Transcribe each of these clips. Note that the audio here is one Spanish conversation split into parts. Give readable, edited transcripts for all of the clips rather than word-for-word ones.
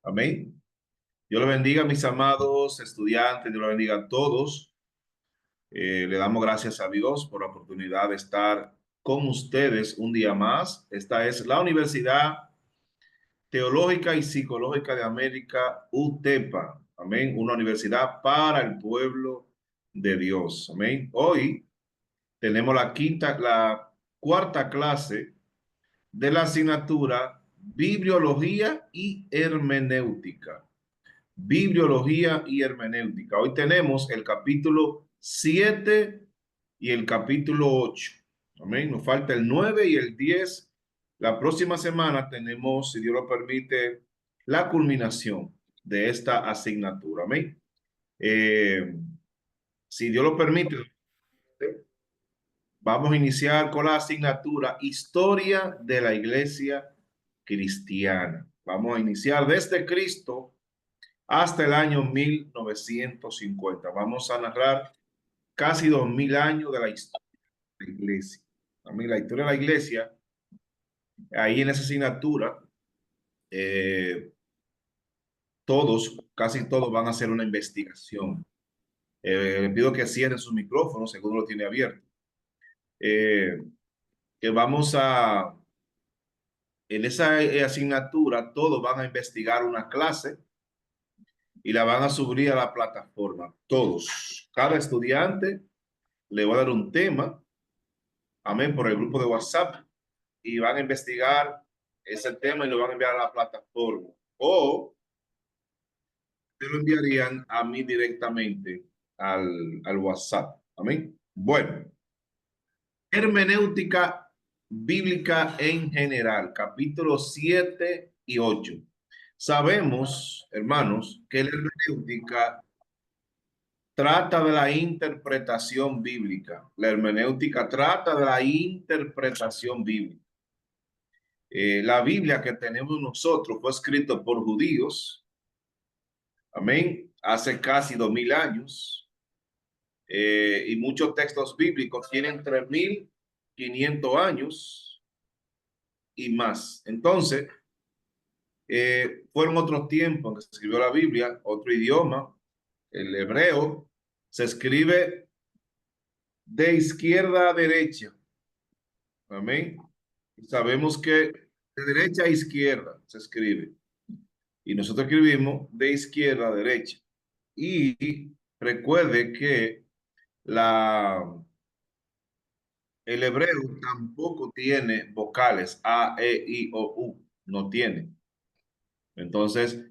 Amén. Dios le bendiga, mis amados estudiantes, Dios le bendiga a todos. Le damos gracias a Dios por la oportunidad de estar con ustedes un día más. Esta es la Universidad Teológica y Psicológica de América, UTEPA. Amén. Una universidad para el pueblo de Dios. Amén. Hoy tenemos la cuarta clase de la asignatura Bibliología y Hermenéutica. Bibliología y hermenéutica. Hoy tenemos el capítulo 7 y el capítulo 8. Amén. Nos falta el 9 y el 10. La próxima semana tenemos, si Dios lo permite, la culminación de esta asignatura. Amén. Eh, si Dios lo permite, vamos a iniciar con la asignatura Historia de la Iglesia Cristiana. Vamos a iniciar desde Cristo hasta el año 1950. Vamos a narrar casi 2000 años de la historia de la iglesia. A mí la historia de la iglesia, ahí en esa asignatura, eh, casi todos van a hacer una investigación. Le pido que cierren sus micrófonos, según lo tiene abierto. Eh, que vamos a, en esa asignatura, todos van a investigar una clase y la van a subir a la plataforma. Todos, cada estudiante le va a dar un tema, amén, por el grupo de WhatsApp y van a investigar ese tema y lo van a enviar a la plataforma. O te lo enviarían a mí directamente al WhatsApp. Amén. Bueno, hermenéutica bíblica en general, capítulos 7 y 8. Sabemos, hermanos, que la hermenéutica trata de la interpretación bíblica. La hermenéutica trata de la interpretación bíblica. La Biblia que tenemos nosotros fue escrita por judíos, amén, hace casi 2000 años, y muchos textos bíblicos tienen 3500 años y más. Entonces, fueron otros tiempos en que se escribió la Biblia, otro idioma, el hebreo, se escribe de izquierda a derecha, amén. Y sabemos que de derecha a izquierda se escribe. Y nosotros escribimos de izquierda a derecha. Y recuerde que la, el hebreo tampoco tiene vocales A, E, I, O, U. No tiene. Entonces,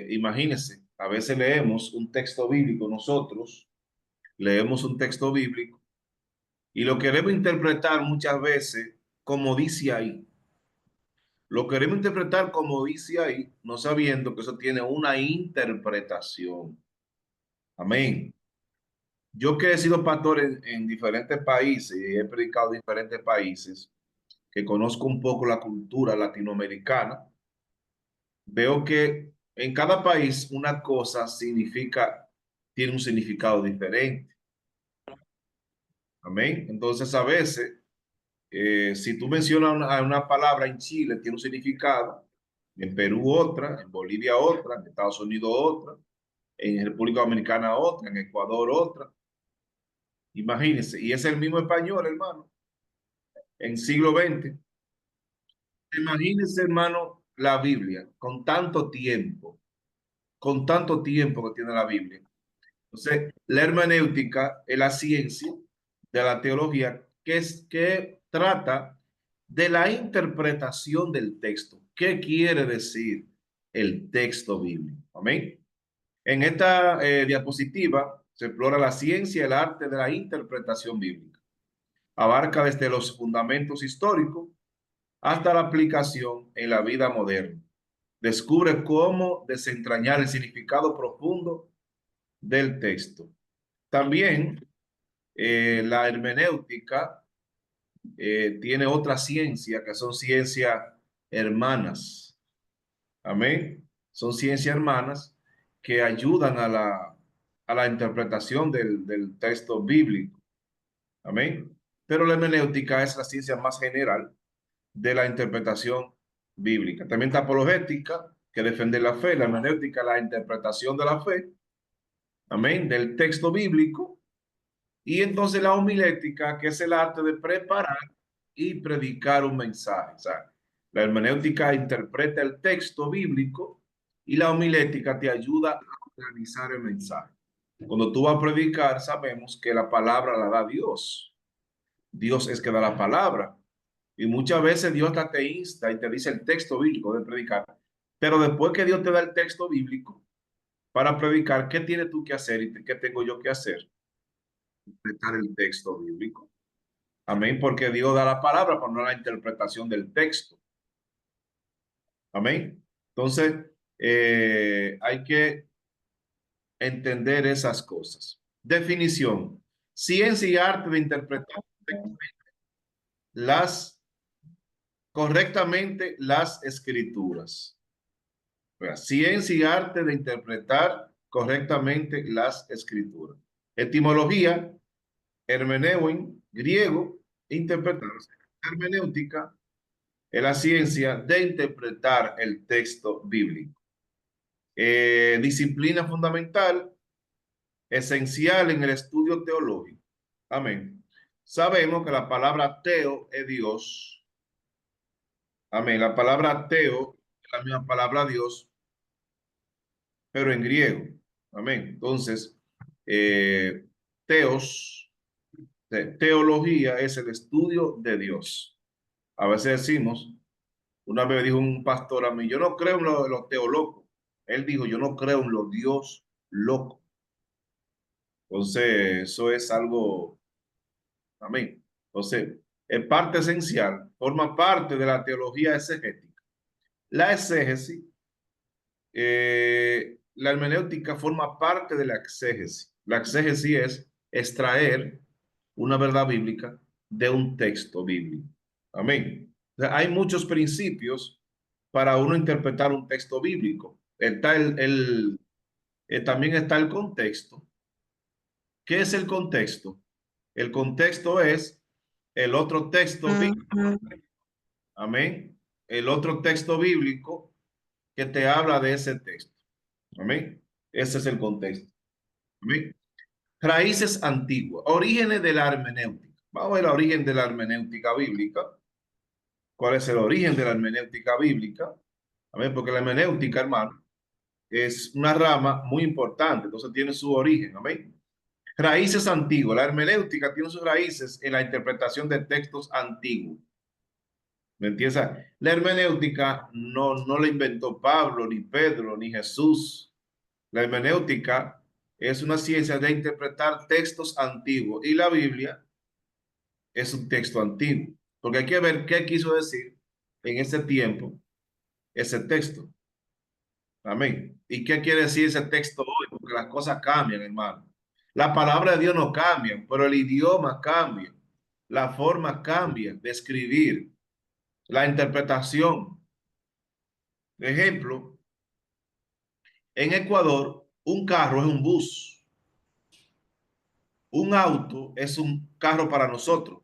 imagínense, a veces leemos un texto bíblico, nosotros leemos un texto bíblico y lo queremos interpretar muchas veces como dice ahí. Lo queremos interpretar como dice ahí, no sabiendo que eso tiene una interpretación. Amén. Yo que he sido pastor en diferentes países y he predicado en diferentes países, que conozco un poco la cultura latinoamericana, veo que en cada país una cosa tiene un significado diferente. Amén. Entonces a veces, si tú mencionas una palabra en Chile, tiene un significado, en Perú otra, en Bolivia otra, en Estados Unidos otra, en República Dominicana otra, en Ecuador otra. Imagínense, y es el mismo español, hermano, en siglo XX. Imagínense, hermano, la Biblia con tanto tiempo que tiene la Biblia. Entonces, la hermenéutica es la ciencia de la teología que trata de la interpretación del texto. ¿Qué quiere decir el texto bíblico? Amén. En esta diapositiva se explora la ciencia y el arte de la interpretación bíblica. Abarca desde los fundamentos históricos hasta la aplicación en la vida moderna. Descubre cómo desentrañar el significado profundo del texto. También la hermenéutica tiene otra ciencia que son ciencias hermanas. Amén. Son ciencias hermanas que ayudan a la interpretación del texto bíblico. Amén. Pero la hermenéutica es la ciencia más general de la interpretación bíblica. También está apologética, que defender la fe. La hermenéutica, la interpretación de la fe, amén, del texto bíblico. Y entonces la homilética, que es el arte de preparar y predicar un mensaje. O sea, la hermenéutica interpreta el texto bíblico y la homilética te ayuda a organizar el mensaje. Cuando tú vas a predicar, sabemos que la palabra la da Dios. Dios es que da la palabra. Y muchas veces Dios te insta y te dice el texto bíblico de predicar. Pero después que Dios te da el texto bíblico para predicar, ¿qué tienes tú que hacer y qué tengo yo que hacer? Interpretar el texto bíblico. Amén, porque Dios da la palabra, pero no la interpretación del texto. Amén. Entonces, hay que entender esas cosas. Definición. Ciencia y arte de interpretar las correctamente las escrituras. Ciencia y arte de interpretar correctamente las escrituras. Etimología, hermeneuin, griego, interpretar. Hermenéutica es la ciencia de interpretar el texto bíblico. Disciplina fundamental, esencial en el estudio teológico. Amén. Sabemos que la palabra teo es Dios. Amén. La palabra teo es la misma palabra Dios, pero en griego. Amén. Entonces, teos, teología es el estudio de Dios. A veces decimos, una vez dijo un pastor a mí, yo no creo en los teólogos. Él dijo, yo no creo en los Dios locos. Entonces, eso es algo, amén. Entonces, es parte esencial, forma parte de la teología exegética. La exégesis, la hermenéutica forma parte de la exégesis. La exégesis es extraer una verdad bíblica de un texto bíblico. Amén. O sea, hay muchos principios para uno interpretar un texto bíblico. Está también está el contexto. ¿Qué es el contexto? El contexto es el otro texto bíblico. Amén. El otro texto bíblico que te habla de ese texto. Amén. Ese es el contexto. Amén. Raíces antiguas, orígenes de la hermenéutica. Vamos a ver el origen de la hermenéutica bíblica. ¿Cuál es el origen de la hermenéutica bíblica? Amén, porque la hermenéutica, hermano, es una rama muy importante, entonces tiene su origen. Amén. Raíces antiguas. La hermenéutica tiene sus raíces en la interpretación de textos antiguos. ¿Me entiendes? La hermenéutica no la inventó Pablo, ni Pedro, ni Jesús. La hermenéutica es una ciencia de interpretar textos antiguos y la Biblia es un texto antiguo, porque hay que ver qué quiso decir en ese tiempo ese texto. Amén. ¿Y qué quiere decir ese texto hoy? Porque las cosas cambian, hermano. La palabra de Dios no cambia, pero el idioma cambia. La forma cambia de escribir, la interpretación. Ejemplo, en Ecuador, un carro es un bus. Un auto es un carro para nosotros.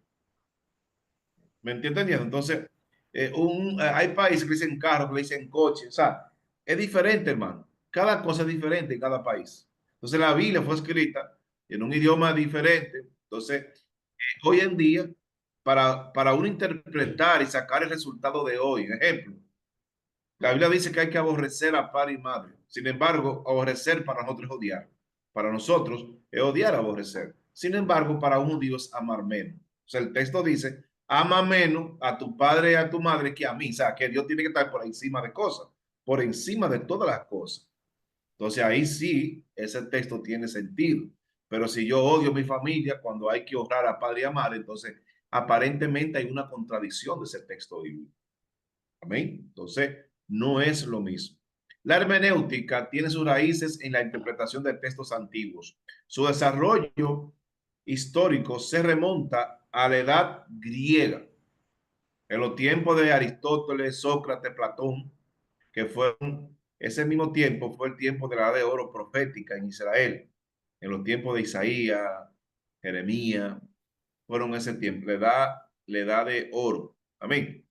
¿Me entiendes? Entonces, hay países que le dicen carro, que le dicen coche. O sea, es diferente, hermano. Cada cosa es diferente en cada país. Entonces, la Biblia fue escrita en un idioma diferente. Entonces, hoy en día, para uno interpretar y sacar el resultado de hoy, ejemplo, la Biblia dice que hay que aborrecer a padre y madre. Sin embargo, aborrecer para nosotros es odiar. Para nosotros es odiar, aborrecer. Sin embargo, para un judío es amar menos. O sea, el texto dice, ama menos a tu padre y a tu madre que a mí. O sea, que Dios tiene que estar por encima de cosas, por encima de todas las cosas. Entonces ahí sí, ese texto tiene sentido. Pero si yo odio a mi familia cuando hay que honrar a padre y a madre, entonces aparentemente hay una contradicción de ese texto bíblico. Amén. Entonces, no es lo mismo. La hermenéutica tiene sus raíces en la interpretación de textos antiguos. Su desarrollo histórico se remonta a la edad griega, en los tiempos de Aristóteles, Sócrates, Platón, que fueron, ese mismo tiempo fue el tiempo de la edad de oro profética en Israel, en los tiempos de Isaías, Jeremías, fueron ese tiempo, la edad de oro. Amén.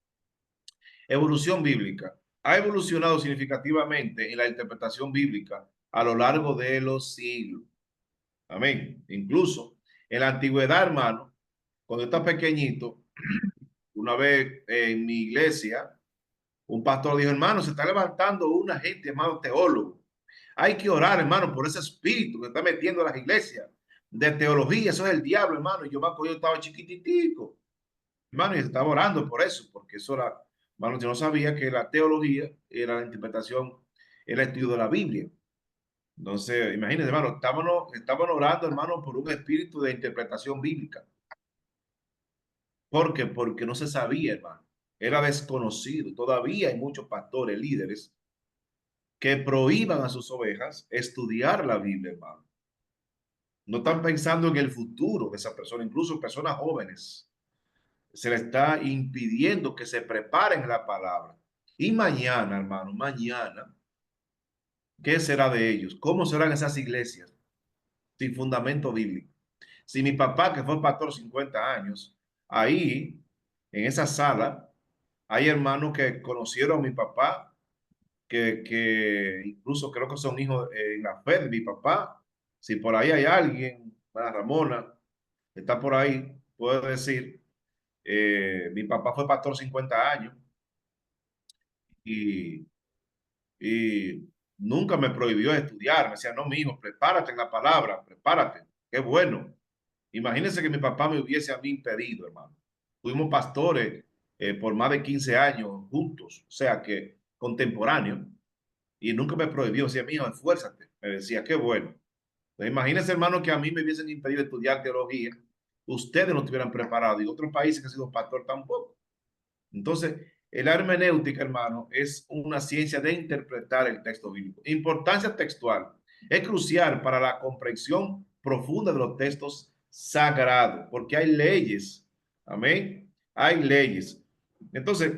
Evolución bíblica. ha evolucionado significativamente en la interpretación bíblica a lo largo de los siglos. Amén. Incluso en la antigüedad, hermano, cuando está pequeñito, una vez en mi iglesia, un pastor dijo, hermano, se está levantando una gente, hermano, teólogo. Hay que orar, hermano, por ese espíritu que está metiendo a las iglesias de teología. Eso es el diablo, hermano. Yo me acuerdo, yo estaba chiquititico, hermano, y estaba orando por eso, porque eso era, hermano, yo no sabía que la teología era la interpretación, era el estudio de la Biblia. Entonces, imagínense, hermano, estábamos orando, hermano, por un espíritu de interpretación bíblica. ¿Por qué? Porque no se sabía, hermano. Era desconocido. Todavía hay muchos pastores, líderes, que prohíban a sus ovejas estudiar la Biblia, hermano. No están pensando en el futuro de esa persona, incluso personas jóvenes. Se le está impidiendo que se preparen la palabra. Y mañana, hermano, mañana, ¿qué será de ellos? ¿Cómo serán esas iglesias sin fundamento bíblico? Si mi papá, que fue pastor 50 años, ahí, en esa sala, hay hermanos que conocieron a mi papá, que incluso creo que son hijos en la fe de mi papá. Si por ahí hay alguien, la Ramona, está por ahí, puedo decir, mi papá fue pastor 50 años y, y nunca me prohibió estudiar. Me decía, no, mi hijo, prepárate en la palabra, prepárate. Qué bueno. Imagínense que mi papá me hubiese a mí impedido, hermano. Fuimos pastores por más de 15 años juntos, o sea que contemporáneos, y nunca me prohibió. Decía, mijo, esfuérzate. Me decía, qué bueno. Entonces, imagínense, hermano, que a mí me hubiesen impedido estudiar teología, ustedes no estuvieran preparados, y otros países que han sido pastor tampoco. Entonces, el hermenéutica, hermano, es una ciencia de interpretar el texto bíblico. Importancia textual es crucial para la comprensión profunda de los textos sagrados, porque hay leyes. Amén. Hay leyes. Entonces,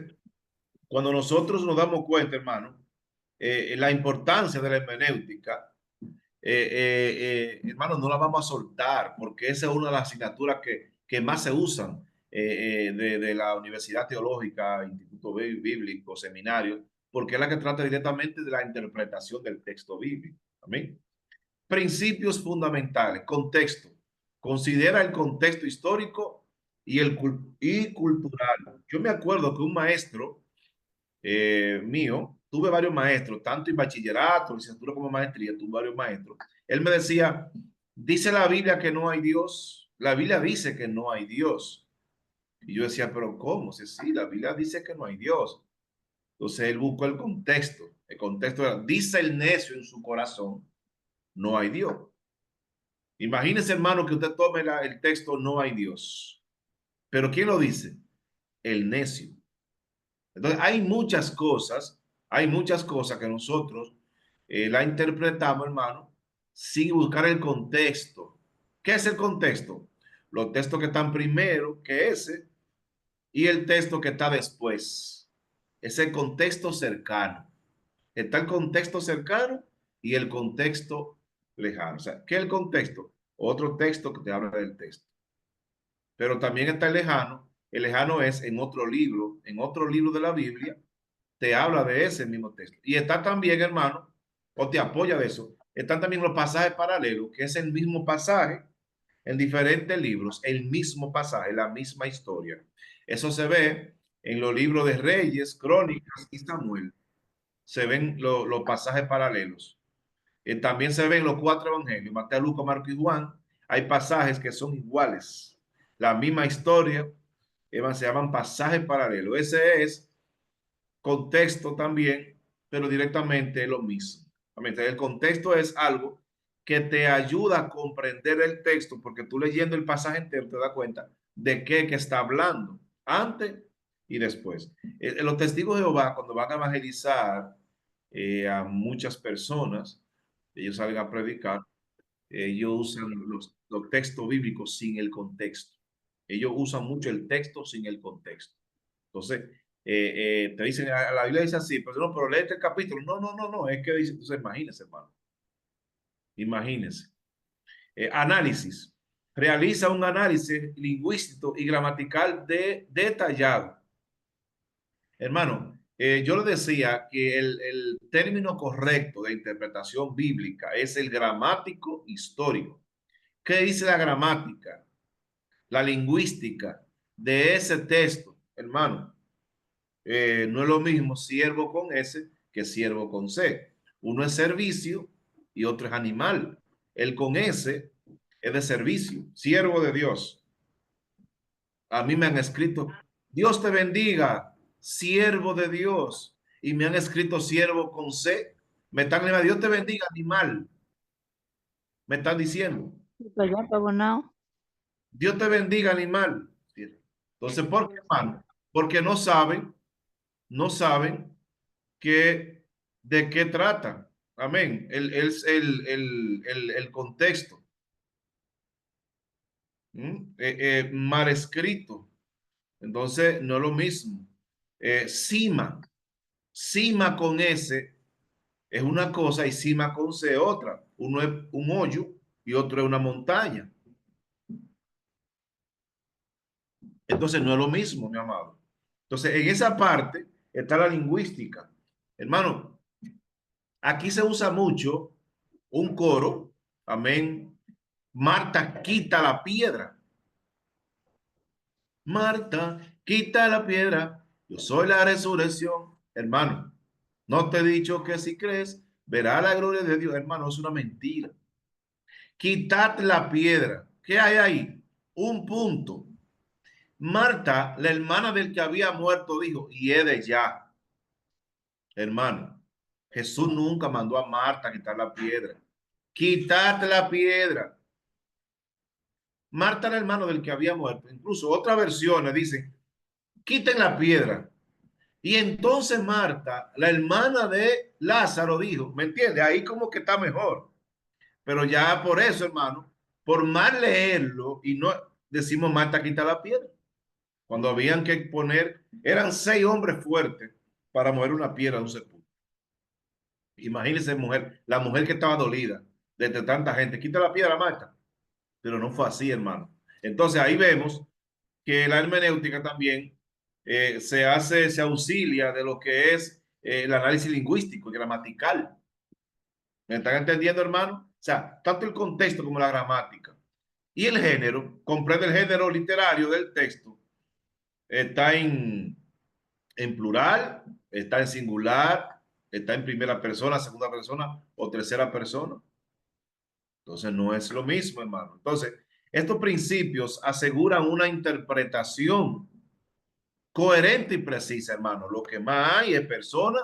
cuando nosotros nos damos cuenta, hermano, la importancia de la hermenéutica, hermano, no la vamos a soltar porque esa es una de las asignaturas que más se usan de la Universidad Teológica, Instituto Bíblico, Seminario, porque es la que trata directamente de la interpretación del texto bíblico. Amén. Principios fundamentales, contexto. Considera el contexto histórico y cultural. Yo me acuerdo que un maestro mío, tuve varios maestros, tanto en bachillerato, licenciatura como maestría, tuve varios maestros. Él me decía, dice la Biblia que no hay Dios. La Biblia dice que no hay Dios. Y yo decía, pero ¿cómo? Si sí, la Biblia dice que no hay Dios. Entonces él buscó el contexto. El contexto era, dice el necio en su corazón, no hay Dios. Imagínese, hermano, que usted tome el texto, no hay Dios. Pero ¿quién lo dice? El necio. Entonces, hay muchas cosas que nosotros la interpretamos, hermano, sin buscar el contexto. ¿Qué es el contexto? Los textos que están primero que ese y el texto que está después. Es el contexto cercano. Está el contexto cercano y el contexto lejano. O sea, ¿qué es el contexto? Otro texto que te habla del texto. Pero también está el lejano. El lejano es en otro libro de la Biblia, te habla de ese mismo texto. Y está también, hermano, o te apoya de eso. Están también los pasajes paralelos, que es el mismo pasaje en diferentes libros, el mismo pasaje, la misma historia. Eso se ve en los libros de Reyes, Crónicas y Samuel. Se ven los pasajes paralelos. También se ven los cuatro evangelios, Mateo, Lucas, Marcos y Juan. Hay pasajes que son iguales. La misma historia, se llaman pasajes paralelos. Ese es contexto también, pero directamente es lo mismo. El contexto es algo que te ayuda a comprender el texto, porque tú leyendo el pasaje entero te das cuenta de qué que está hablando, antes y después. Los testigos de Jehová, cuando van a evangelizar a muchas personas, ellos salen a predicar, ellos usan los textos bíblicos sin el contexto. Ellos usan mucho el texto sin el contexto. Entonces, te dicen, la Biblia dice así, pero no, pero léete el capítulo. No, no, no, no, es que dice, entonces imagínese, hermano. Imagínese. Análisis. Realiza un análisis lingüístico y gramatical detallado. Hermano, Yo le decía que el término correcto de interpretación bíblica es el gramático histórico. ¿Qué dice la gramática, la lingüística de ese texto, hermano? No es lo mismo siervo con S que siervo con C. Uno es servicio y otro es animal. El con S es de servicio, siervo de Dios. A mí me han escrito, Dios te bendiga, siervo de Dios. Y me han escrito siervo con C. Me están diciendo, Dios te bendiga, animal. Me están diciendo, Pues ya está abonado. Dios te bendiga, animal. Entonces, ¿por qué, hermano? Porque no saben que, de qué trata. Amén. El contexto. Mal escrito. Entonces, no es lo mismo. Cima. Cima con S es una cosa y cima con C otra. Uno es un hoyo y otro es una montaña. Entonces, no es lo mismo, mi amado. Entonces, en esa parte está la lingüística. Hermano, aquí se usa mucho un coro. Amén. Marta, quita la piedra. Marta, quita la piedra. Yo soy la resurrección. Hermano, no te he dicho que si crees, verá la gloria de Dios. Hermano, es una mentira. Quitad la piedra. ¿Qué hay ahí? Un punto. Marta, la hermana del que había muerto, dijo, y he de ya. Hermano, Jesús nunca mandó a Marta a quitar la piedra. Quitad la piedra. Marta era hermano del que había muerto. Incluso otras versiones dicen, quiten la piedra. Y entonces Marta, la hermana de Lázaro, dijo, ¿me entiende? Ahí como que está mejor. Pero ya por eso, hermano, por mal leerlo y no decimos Marta quita la piedra. Cuando habían que poner, eran 6 hombres fuertes para mover una piedra de un sepulcro. Imagínense, mujer, la mujer que estaba dolida de tanta gente, quita la piedra, Marta. Pero no fue así, hermano. Entonces ahí vemos que la hermenéutica también se auxilia de lo que es el análisis lingüístico y gramatical. ¿Me están entendiendo, hermano? O sea, tanto el contexto como la gramática. Y el género, comprende el género literario del texto, está en plural, está en singular, está en primera persona, segunda persona o tercera persona. Entonces no es lo mismo, hermano. Entonces, estos principios aseguran una interpretación coherente y precisa, hermano. Lo que más hay es personas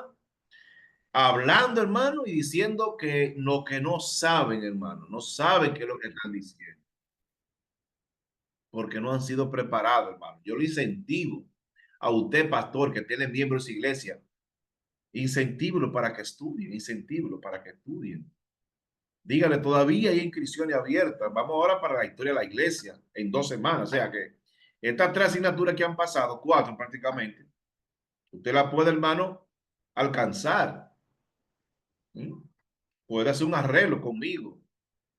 hablando, hermano, y diciendo que lo que no saben, hermano, no saben qué es lo que están diciendo, porque no han sido preparados, hermano. Yo le incentivo a usted, pastor, que tiene miembros de iglesia, incentívelo para que estudien, incentívelo para que estudien. Dígale, todavía hay inscripciones abiertas. Vamos ahora para la historia de la iglesia en 2 semanas. O sea que estas 3 asignaturas que han pasado, 4 prácticamente, usted la puede, hermano, alcanzar. ¿Mm? Puede hacer un arreglo conmigo,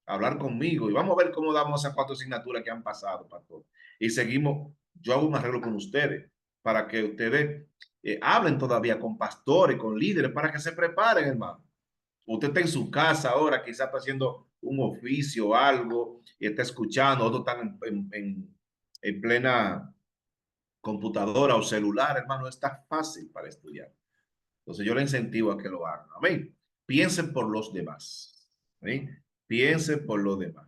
hablar conmigo y vamos a ver cómo damos esas 4 asignaturas que han pasado, pastor. Y seguimos, yo hago un arreglo con ustedes para que ustedes hablen todavía con pastores, con líderes, para que se preparen, hermano. Usted está en su casa ahora, quizás está haciendo un oficio o algo y está escuchando, otros están en plena computadora o celular, hermano, está fácil para estudiar. Entonces yo le incentivo a que lo hagan. Amén. Piensen por los demás. ¿Sí? Piensen por los demás.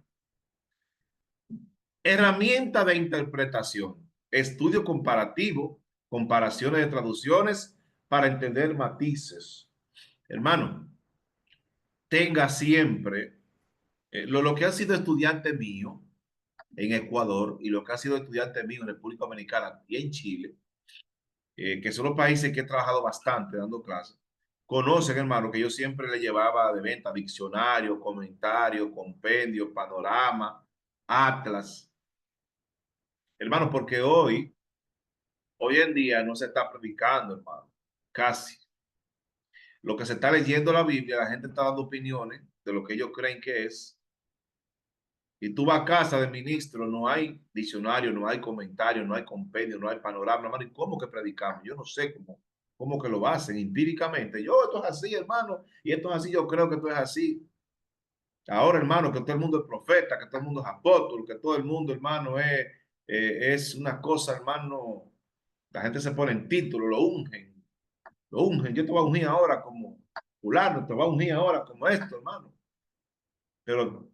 Herramienta de interpretación. Estudio comparativo, comparaciones de traducciones para entender matices. Hermano, tenga siempre lo que ha sido estudiante mío en Ecuador y lo que ha sido estudiante mío en República Dominicana y en Chile, que son los países que he trabajado bastante dando clases, conocen, hermano, que yo siempre le llevaba de venta diccionario, comentario, compendio, panorama, atlas. Hermano, porque hoy en día no se está predicando, hermano, casi. Lo que se está leyendo la Biblia, la gente está dando opiniones de lo que ellos creen que es. Y tú vas a casa de ministro, no hay diccionario, no hay comentario, no hay compendio, no hay panorama, hermano. ¿Y cómo que predicamos? Yo no sé cómo. ¿Cómo que lo hacen? Empíricamente. Yo, esto es así, hermano, y esto es así, yo creo que esto es así. Ahora, hermano, que todo el mundo es profeta, que todo el mundo es apóstol, que todo el mundo, hermano, es una cosa, hermano. La gente se pone en título, lo ungen, lo ungen. Yo te voy a ungir ahora como fulano, te voy a ungir ahora como esto, hermano. Pero,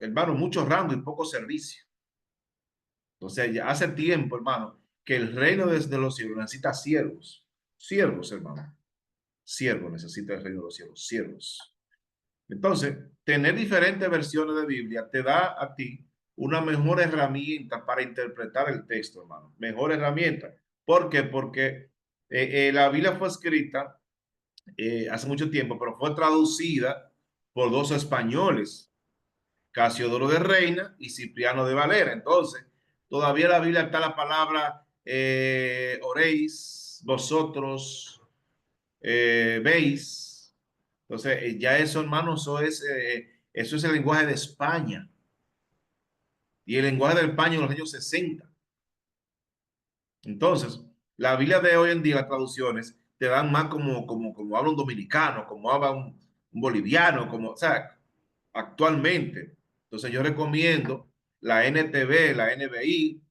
hermano, mucho rango y poco servicio. Entonces, ya hace tiempo, hermano, que el reino de los cielos necesita siervos. Siervos, hermano. Siervos necesita el reino de los cielos. Siervos. Entonces, tener diferentes versiones de Biblia te da a ti una mejor herramienta para interpretar el texto, hermano. Mejor herramienta. ¿Por qué? Porque la Biblia fue escrita hace mucho tiempo, pero fue traducida por dos españoles, Casiodoro de Reina y Cipriano de Valera. Entonces, todavía en la Biblia está la palabra oréis, vosotros, veis. Entonces, ya eso, hermano, eso es el lenguaje de España. Y el lenguaje de España en los años 60. Entonces, la Biblia de hoy en día, las traducciones, te dan más como habla un dominicano, como habla un boliviano, como, o sea, actualmente. Entonces, yo recomiendo la NTV, la NBI.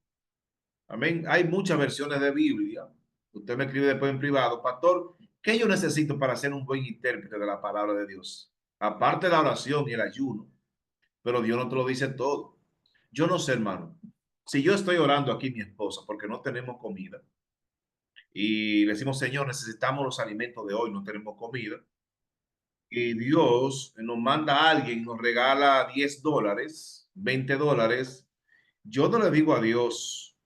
Amén. Hay muchas versiones de Biblia. Usted me escribe después en privado, pastor, ¿qué yo necesito para ser un buen intérprete de la palabra de Dios? Aparte de la oración y el ayuno, pero Dios no te lo dice todo. Yo no sé, hermano. Si yo estoy orando aquí, mi esposa, porque no tenemos comida, y le decimos, Señor, necesitamos los alimentos de hoy, no tenemos comida, y Dios nos manda a alguien, nos regala $10, $20, yo no le digo a Dios,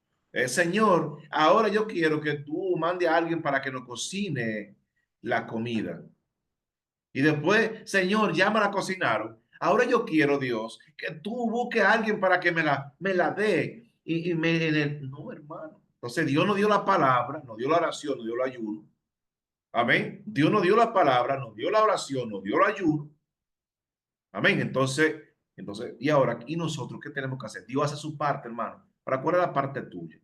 Señor, ahora yo quiero que tú mande a alguien para que nos cocine la comida. Y después, Señor, ya me la cocinaron. Ahora yo quiero, Dios, que tú busques a alguien para que me la dé. No, hermano. Entonces, Dios nos dio la palabra, nos dio la oración, nos dio el ayuno. Amén. Dios nos dio la palabra, nos dio la oración, nos dio el ayuno. Amén. Entonces, y ahora, ¿y nosotros qué tenemos que hacer? Dios hace su parte, hermano. ¿Para cuál es la parte tuya?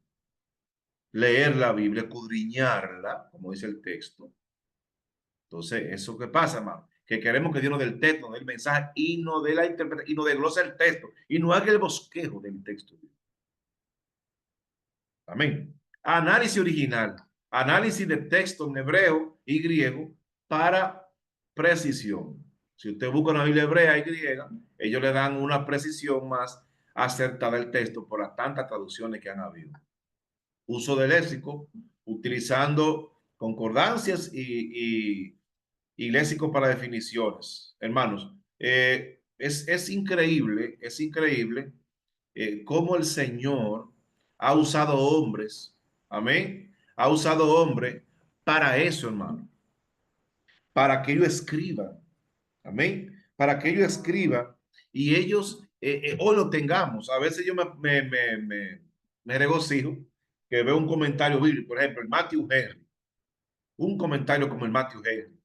Leer la Biblia, escudriñarla, como dice el texto. Entonces, ¿eso qué pasa, hermano? Que queremos que Dios nos dé el texto, nos dé el mensaje y nos dé la interpretación y nos desglosa el texto y no haga el bosquejo del texto. Amén. Análisis original, análisis de texto en hebreo y griego para precisión. Si usted busca una Biblia hebrea y griega, ellos le dan una precisión más acertada del texto por las tantas traducciones que han habido. Uso del léxico, utilizando concordancias y léxico para definiciones. Hermanos, es increíble cómo el Señor ha usado hombres, amén, ha usado hombres para eso, hermano, para que ellos escriban, amén, para que ellos escriban y ellos hoy lo tengamos. A veces yo me regocijo que veo un comentario bíblico, por ejemplo, el Matthew Henry, un comentario como el Matthew Henry,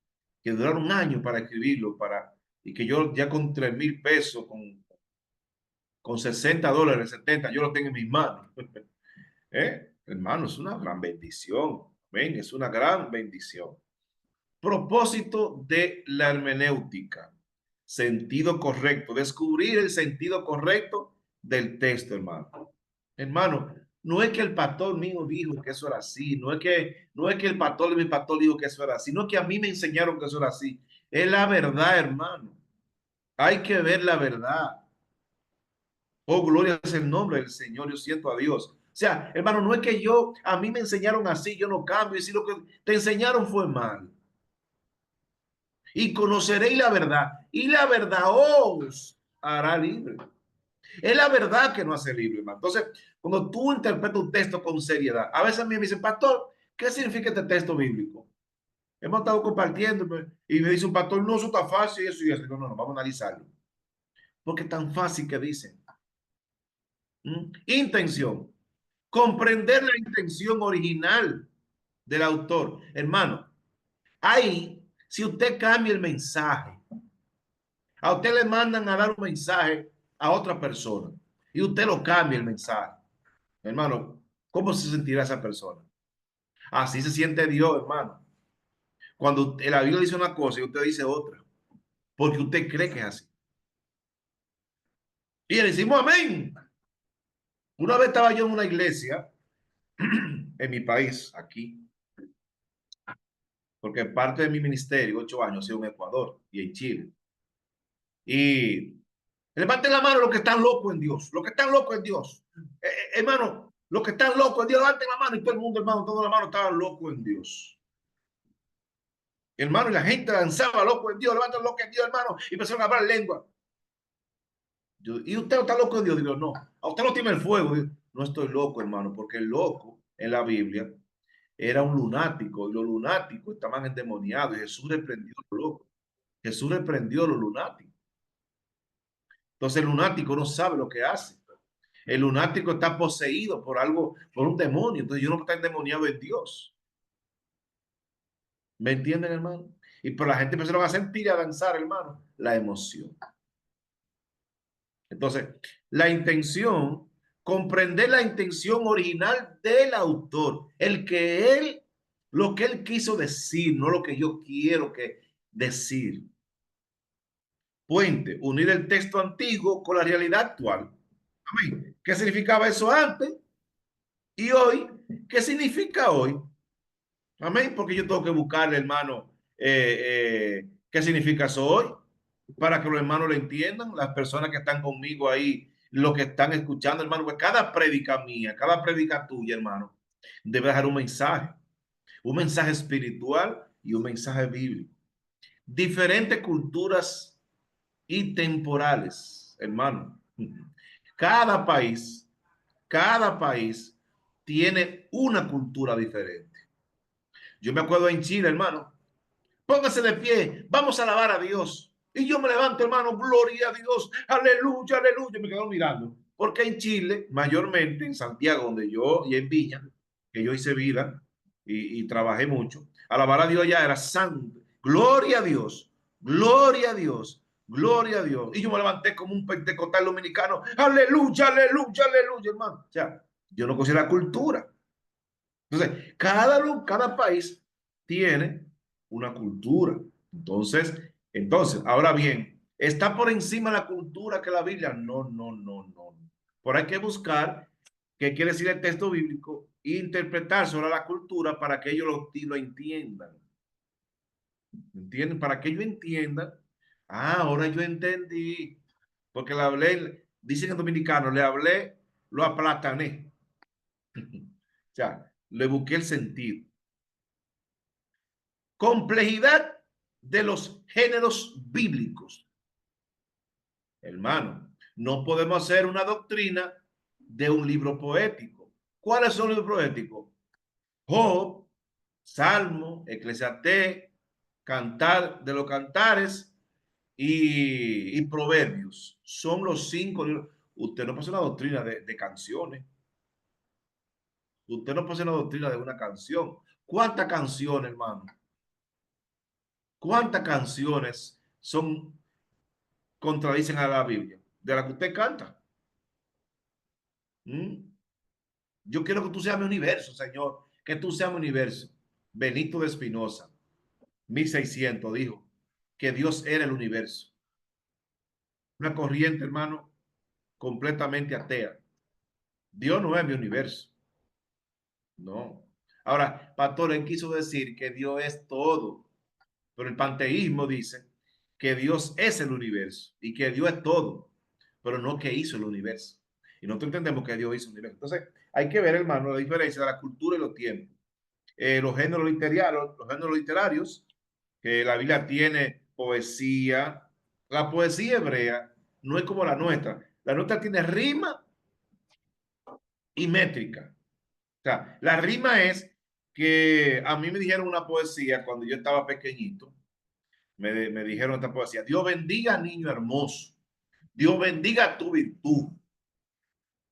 que duraron un año para escribirlo, y que yo ya con 3,000 pesos, con $60, 70, yo lo tengo en mis manos. Hermano, es una gran bendición. Amén, es una gran bendición. Propósito de la hermenéutica. Sentido correcto. Descubrir el sentido correcto del texto, hermano. Hermano, no es que el pastor mío dijo que eso era así, no es que el pastor de mi pastor dijo que eso era así, no es que a mí me enseñaron que eso era así. Es la verdad, hermano. Hay que ver la verdad. Oh, gloria es el nombre del Señor, yo siento a Dios. O sea, hermano, no es que a mí me enseñaron así, yo no cambio, y si lo que te enseñaron fue mal. Y conoceréis la verdad, y la verdad os hará libre. Es la verdad que no hace libre, hermano. Entonces, cuando tú interpretas un texto con seriedad, a veces a mí me dicen, pastor, ¿qué significa este texto bíblico? Hemos estado compartiendo y me dice un pastor, no, eso está fácil, eso y eso. No, no, no, vamos a analizarlo. Porque es tan fácil que dicen. Intención. Comprender la intención original del autor. Hermano, ahí, si usted cambia el mensaje, a usted le mandan a dar un mensaje a otra persona y usted lo cambia el mensaje. Hermano, ¿cómo se sentirá esa persona? Así se siente Dios, hermano. Cuando la Biblia dice una cosa y usted dice otra, porque usted cree que es así. Y le decimos amén. Una vez estaba yo en una iglesia en mi país, aquí, porque parte de mi ministerio, 8 años, ha sido en Ecuador y en Chile. Y levanten la mano los que están locos en Dios, los que están locos en Dios. Hermano, los que están locos en Dios, levanten la mano y todo el mundo, hermano, toda la mano estaban locos en Dios. Hermano, y la gente danzaba loco en Dios, levanten loco en Dios, hermano, y empezaron a hablar lengua. Y usted está loco en Dios. Digo, no, a usted no tiene el fuego. Digo, no estoy loco, hermano, porque el loco en la Biblia era un lunático y los lunáticos estaban endemoniados y Jesús reprendió a los locos. Jesús reprendió a los lunáticos. Entonces el lunático no sabe lo que hace. El lunático está poseído por algo, por un demonio. Entonces yo no está endemoniado en Dios. ¿Me entienden, hermano? Y por la gente empezaron a sentir y a danzar, hermano, la emoción. Entonces, la intención, comprender la intención original del autor, lo que él quiso decir, no lo que yo quiero que decir. Puente, unir el texto antiguo con la realidad actual. Amén. ¿Qué significaba eso antes? Y hoy, ¿qué significa hoy? Amén. Porque yo tengo que buscarle, hermano, qué significa eso hoy, para que los hermanos lo entiendan, las personas que están conmigo ahí, lo que están escuchando, hermano, pues cada prédica mía, cada prédica tuya, hermano, debe dejar un mensaje espiritual y un mensaje bíblico. Diferentes culturas y temporales, hermano. Cada país, cada país tiene una cultura diferente. Yo me acuerdo en Chile, hermano, póngase de pie, vamos a alabar a Dios. Y yo me levanto, hermano, gloria a Dios, aleluya, aleluya. Me quedo mirando. Porque en Chile, mayormente en Santiago, donde yo, y en Viña, que yo hice vida y trabajé mucho, alabar a Dios ya era santo. Gloria a Dios, gloria a Dios, gloria a Dios. Y yo me levanté como un pentecostal dominicano, aleluya, aleluya, aleluya, hermano. O sea, yo no conocía la cultura. Entonces, cada país tiene una cultura. Ahora bien, ¿está por encima de la cultura que la Biblia? No, no, no, no. Por hay que buscar qué quiere decir el texto bíblico e interpretar sobre la cultura para que ellos lo entiendan. ¿Entienden? Para que ellos entiendan. Ah, ahora yo entendí. Porque le hablé, dicen en dominicano, le hablé, lo aplatané. O sea, le busqué el sentido. Complejidad de los géneros bíblicos. Hermano, no podemos hacer una doctrina de un libro poético. ¿Cuáles son los libros poéticos? Job, Salmo, Eclesiastés, Cantar de los Cantares y Proverbios. Son los 5 libros. Usted no puede hacer una doctrina de canciones. Usted no puede hacer una doctrina de una canción. ¿Cuántas canciones, hermano? ¿Cuántas canciones contradicen a la Biblia? De la que usted canta. ¿Mm? Yo quiero que tú seas mi universo, Señor. Que tú seas mi universo. Benito de Espinosa, 1600, dijo que Dios era el universo. Una corriente, hermano, completamente atea. Dios no es mi universo. No. Ahora, pastor, él quiso decir que Dios es todo. Pero el panteísmo dice que Dios es el universo y que Dios es todo, pero no que hizo el universo. Y nosotros entendemos que Dios hizo el universo. Entonces, hay que ver, hermano, la diferencia de la cultura y los tiempos. Los géneros literarios, que la Biblia tiene poesía. La poesía hebrea no es como la nuestra. La nuestra tiene rima y métrica. O sea, la rima es que a mí me dijeron una poesía cuando yo estaba pequeñito. Me dijeron esta poesía: Dios bendiga, niño hermoso. Dios bendiga tu virtud.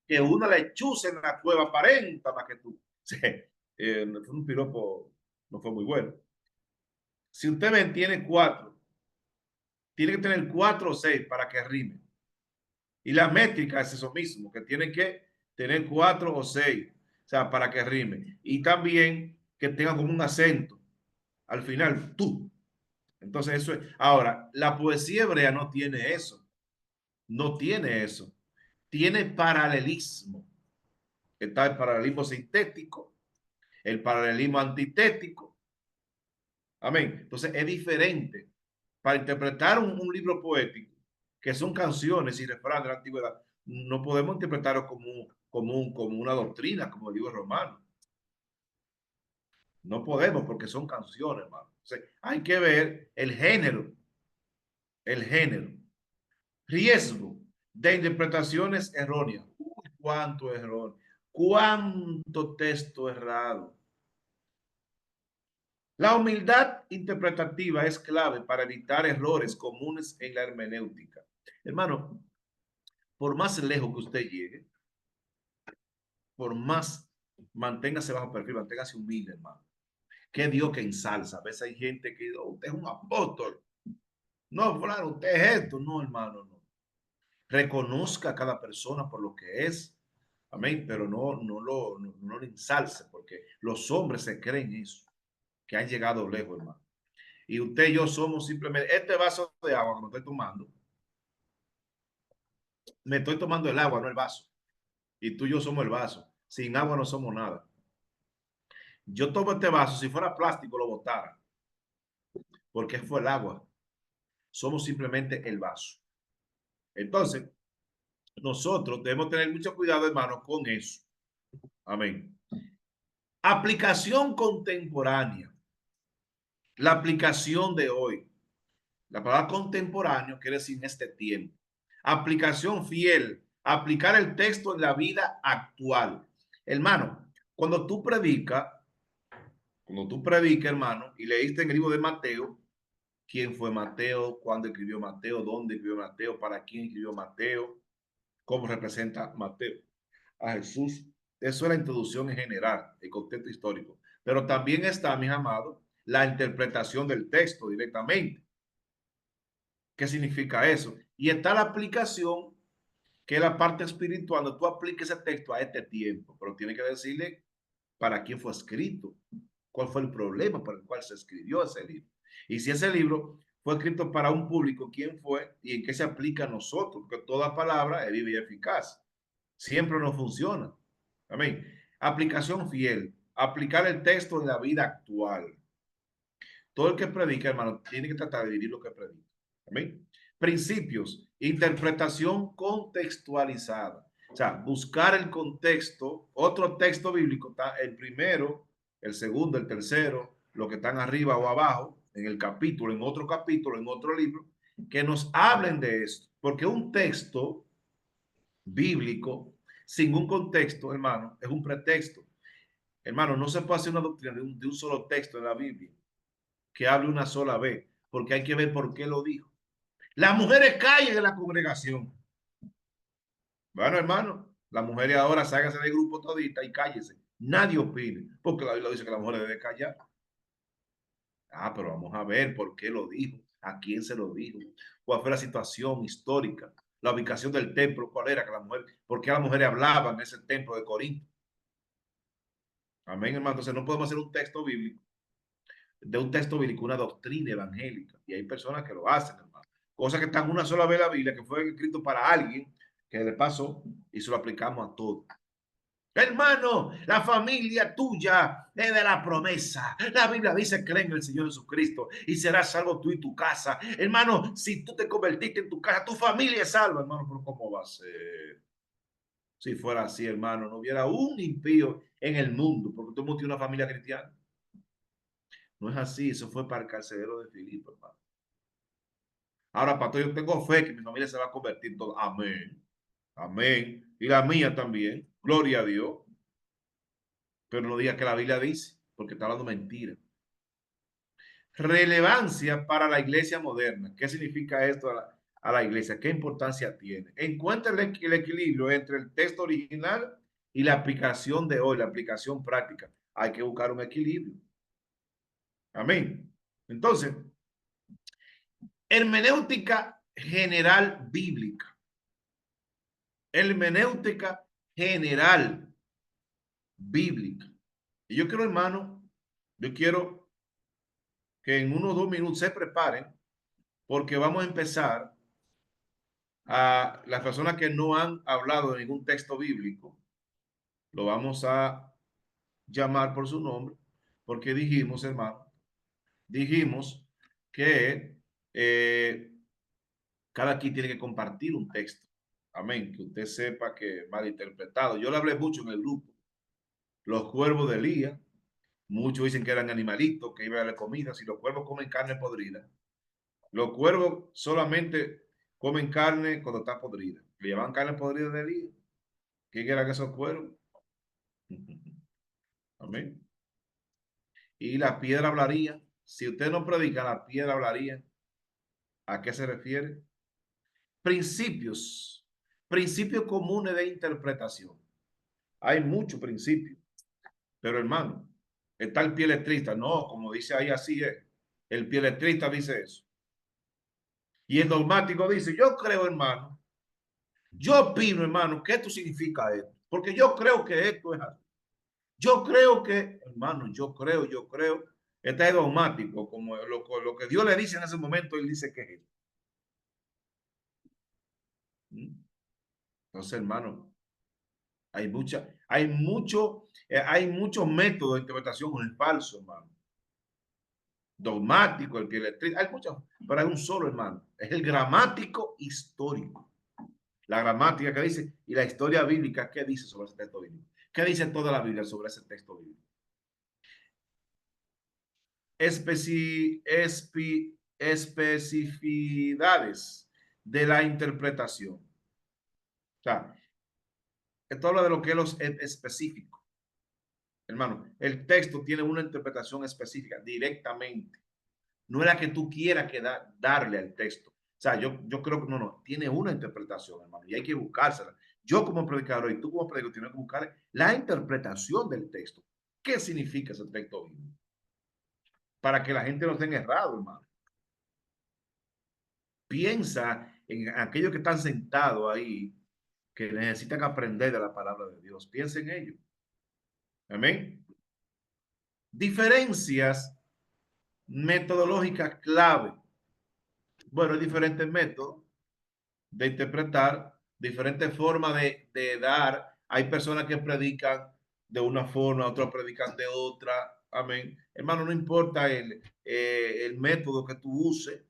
Que una lechuza en la cueva aparenta más que tú. Sí, fue un piropo, no fue muy bueno. Si usted ven, tiene 4. Tiene que tener 4 o 6 para que rime. Y la métrica es eso mismo, que tiene que tener 4 o 6, o sea, para que rime. Y también que tenga como un acento. Al final, tú. Entonces eso es. Ahora, la poesía hebrea no tiene eso. No tiene eso. Tiene paralelismo. Está el paralelismo sintético, el paralelismo antitético. Amén. Entonces es diferente. Para interpretar un libro poético, que son canciones y refranes de la antigüedad, no podemos interpretarlo como una doctrina, como el libro romano. No podemos porque son canciones, hermano. Entonces, hay que ver el género. El género. Riesgo de interpretaciones erróneas. Uy, cuánto error. Cuánto texto errado. La humildad interpretativa es clave para evitar errores comunes en la hermenéutica. Hermano, por más lejos que usted llegue, por más manténgase bajo perfil, manténgase humilde, hermano. Que Dios que ensalza. A veces hay gente que oh, usted es un apóstol. No, claro, usted es esto. No, hermano, no. Reconozca a cada persona por lo que es. Amén. Pero no lo ensalce, porque los hombres se creen eso, que han llegado lejos, hermano. Y usted y yo somos simplemente este vaso de agua que me estoy tomando. Me estoy tomando el agua, no el vaso. Y tú y yo somos el vaso. Sin agua no somos nada. Yo tomo este vaso, si fuera plástico lo botara, porque fue el agua. Somos simplemente el vaso. Entonces, nosotros debemos tener mucho cuidado, hermano, con eso. Amén. Aplicación contemporánea. La aplicación de hoy. La palabra contemporáneo quiere decir en este tiempo. Aplicación fiel. Aplicar el texto en la vida actual. Hermano, cuando tú predicas, hermano, y leíste en el libro de Mateo, quién fue Mateo, cuándo escribió Mateo, dónde escribió Mateo, para quién escribió Mateo, cómo representa Mateo a Jesús. Eso es la introducción en general, el contexto histórico. Pero también está, mis amados, la interpretación del texto directamente. ¿Qué significa eso? Y está la aplicación, que es la parte espiritual, donde tú apliques ese texto a este tiempo, pero tiene que decirle para quién fue escrito, cuál fue el problema por el cual se escribió ese libro. Y si ese libro fue escrito para un público, quién fue y en qué se aplica a nosotros, porque toda palabra es viva y eficaz. Siempre no funciona. Amén. Aplicación fiel. Aplicar el texto en la vida actual. Todo el que predica, hermano, tiene que tratar de vivir lo que predica. Amén. Principios. Interpretación contextualizada. O sea, buscar el contexto, otro texto bíblico, está el primero, el segundo, el tercero, los que están arriba o abajo, en el capítulo, en otro capítulo, en otro libro, que nos hablen de esto. Porque un texto bíblico sin un contexto, hermano, es un pretexto. Hermano, no se puede hacer una doctrina de un solo texto en la Biblia que hable una sola vez, porque hay que ver por qué lo dijo. Las mujeres callen en la congregación. Bueno, hermano, las mujeres ahora sáquense del grupo todita y cállense. Nadie opine, porque la Biblia dice que la mujer debe callar. Ah, pero vamos a ver por qué lo dijo, a quién se lo dijo, cuál fue la situación histórica, la ubicación del templo, cuál era que la mujer, por qué las mujeres hablaban en ese templo de Corinto. Amén, hermano. Entonces no podemos hacer un texto bíblico, de un texto bíblico, una doctrina evangélica. Y hay personas que lo hacen, hermano. Cosas que están una sola vez en la Biblia, que fue escrito para alguien que le pasó y se lo aplicamos a todos. Hermano, la familia tuya es de la promesa. La Biblia dice, cree en el Señor Jesucristo y serás salvo tú y tu casa. Hermano, si tú te convertiste en tu casa, tu familia es salva, hermano, pero ¿cómo va a ser? Si fuera así, hermano, no hubiera un impío en el mundo, porque todo el mundo tiene una familia cristiana. No es así, eso fue para el carcelero de Filipo, hermano. Ahora, pastor, yo tengo fe que mi familia se va a convertir todo. Amén. Amén. Y la mía también. Gloria a Dios. Pero no diga que la Biblia dice, porque está hablando mentira. Relevancia para la iglesia moderna. ¿Qué significa esto a la iglesia? ¿Qué importancia tiene? Encuentra el equilibrio entre el texto original y la aplicación de hoy, la aplicación práctica. Hay que buscar un equilibrio. Amén. Entonces, hermenéutica general bíblica. Hermenéutica general bíblica. Y yo quiero, hermano, Yo quiero que en unos 2 minutos se preparen porque vamos a empezar a las personas que no han hablado de ningún texto bíblico, lo vamos a llamar por su nombre, porque dijimos, hermano, dijimos que cada quien tiene que compartir un texto. Amén. Que usted sepa que malinterpretado. Yo le hablé mucho en el grupo. Los cuervos de Elías, muchos dicen que eran animalitos, que iban a la comida. Si los cuervos comen carne podrida, los cuervos solamente comen carne cuando está podrida. Le llaman carne podrida de Elías. ¿Quién eran esos cuervos? Amén. Y la piedra hablaría. Si usted no predica, la piedra hablaría. ¿A qué se refiere? Principios. Principios comunes de interpretación. Hay muchos principios. Pero hermano, está el pieletrista. No, como dice ahí, así es. El pieletrista dice eso. Y el dogmático dice, yo creo, hermano. Yo opino, hermano, que esto significa esto. Porque yo creo que esto es así. Yo creo que, hermano, yo creo. Este es dogmático, como lo que Dios le dice en ese momento, él dice que es esto. Entonces, hermano, hay muchos métodos de interpretación con el falso, hermano. Dogmático, el pieletrista, hay muchos, pero hay un solo, hermano. Es el gramático histórico. La gramática que dice y la historia bíblica, ¿qué dice sobre ese texto bíblico? ¿Qué dice toda la Biblia sobre ese texto bíblico? Especificidades de la interpretación. O sea, esto habla de lo que es lo específico. Hermano, el texto tiene una interpretación específica directamente. No es la que tú quieras darle al texto. O sea, yo creo que no, tiene una interpretación, hermano, y hay que buscársela. Yo como predicador y tú como predicador tienes que buscar la interpretación del texto. ¿Qué significa ese texto bíblico? Para que la gente no esté errado, hermano. Piensa en aquellos que están sentados ahí, que necesitan aprender de la palabra de Dios. Piensa en ello. Amén. Diferencias metodológicas clave. Bueno, hay diferentes métodos de interpretar, diferentes formas de dar. Hay personas que predican de una forma, otros predican de otra. Amén. Hermano, no importa el método que tú uses,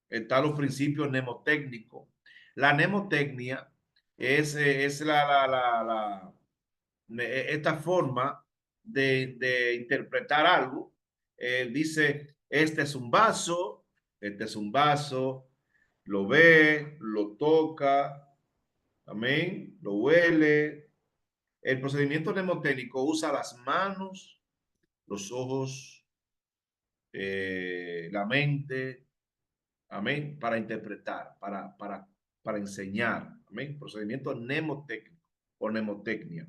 están los principios mnemotécnicos. La mnemotecnia es esta forma de interpretar algo. Dice, este es un vaso, lo ve, lo toca, amén, lo huele. El procedimiento mnemotécnico usa las manos, los ojos, la mente, amén, para interpretar, para enseñar, amén, procedimiento mnemotécnico o mnemotecnia.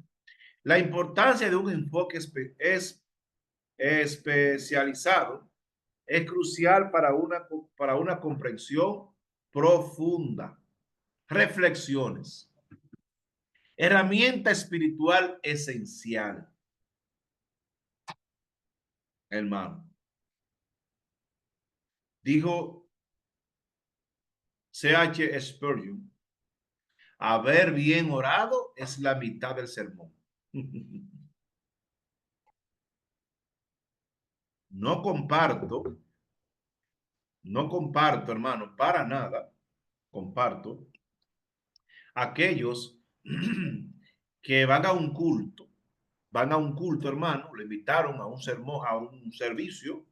La importancia de un enfoque es especializado es crucial para una comprensión profunda. Reflexiones. Herramienta espiritual esencial, hermano. Dijo C.H. Spurgeon, haber bien orado es la mitad del sermón. No comparto, no comparto, hermano, para nada, comparto aquellos que van a un culto, hermano, le invitaron a un sermón, a un servicio,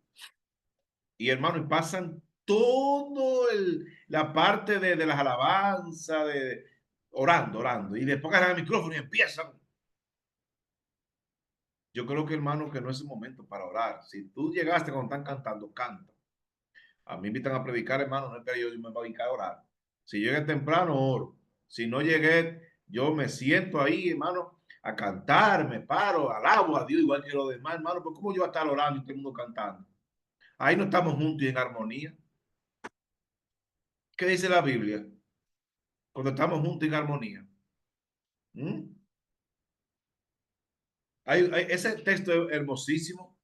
y hermano, y pasan todo la parte de las alabanzas, orando, y después agarran el micrófono y empiezan. Yo creo que, hermano, que no es el momento para orar. Si tú llegaste cuando están cantando, canta. A mí me invitan a predicar, hermano, no es que yo me voy a dedicar a orar. Si llegué temprano, oro. Si no llegué, yo me siento ahí, hermano, a cantar, me paro, alabo a Dios igual que los demás, hermano, pero ¿cómo yo voy a estar orando y todo el mundo cantando? Ahí no estamos juntos y en armonía. ¿Qué dice la Biblia? Cuando estamos juntos en armonía. ¿Mm? Ese texto es hermosísimo.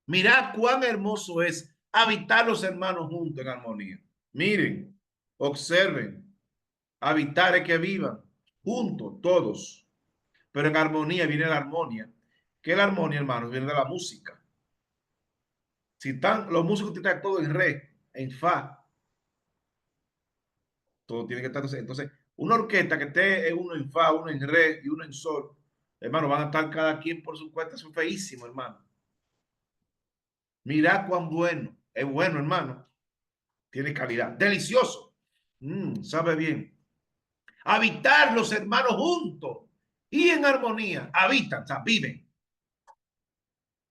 Mirad cuán hermoso es habitar los hermanos juntos en armonía. Miren, observen, habitar es que vivan juntos todos, pero en armonía viene la armonía. ¿Qué es la armonía, hermanos? Viene de la música. Si están los músicos están todo en re, en fa, todo tiene que estar. Entonces, una orquesta que esté uno en fa, uno en re y uno en sol, hermano, van a estar cada quien por su cuenta. Eso es feísimo, hermano. Mirad cuán bueno. Es bueno, hermano. Tiene calidad. Delicioso. Sabe bien. Habitar los hermanos juntos y en armonía. Habitan, o sea, viven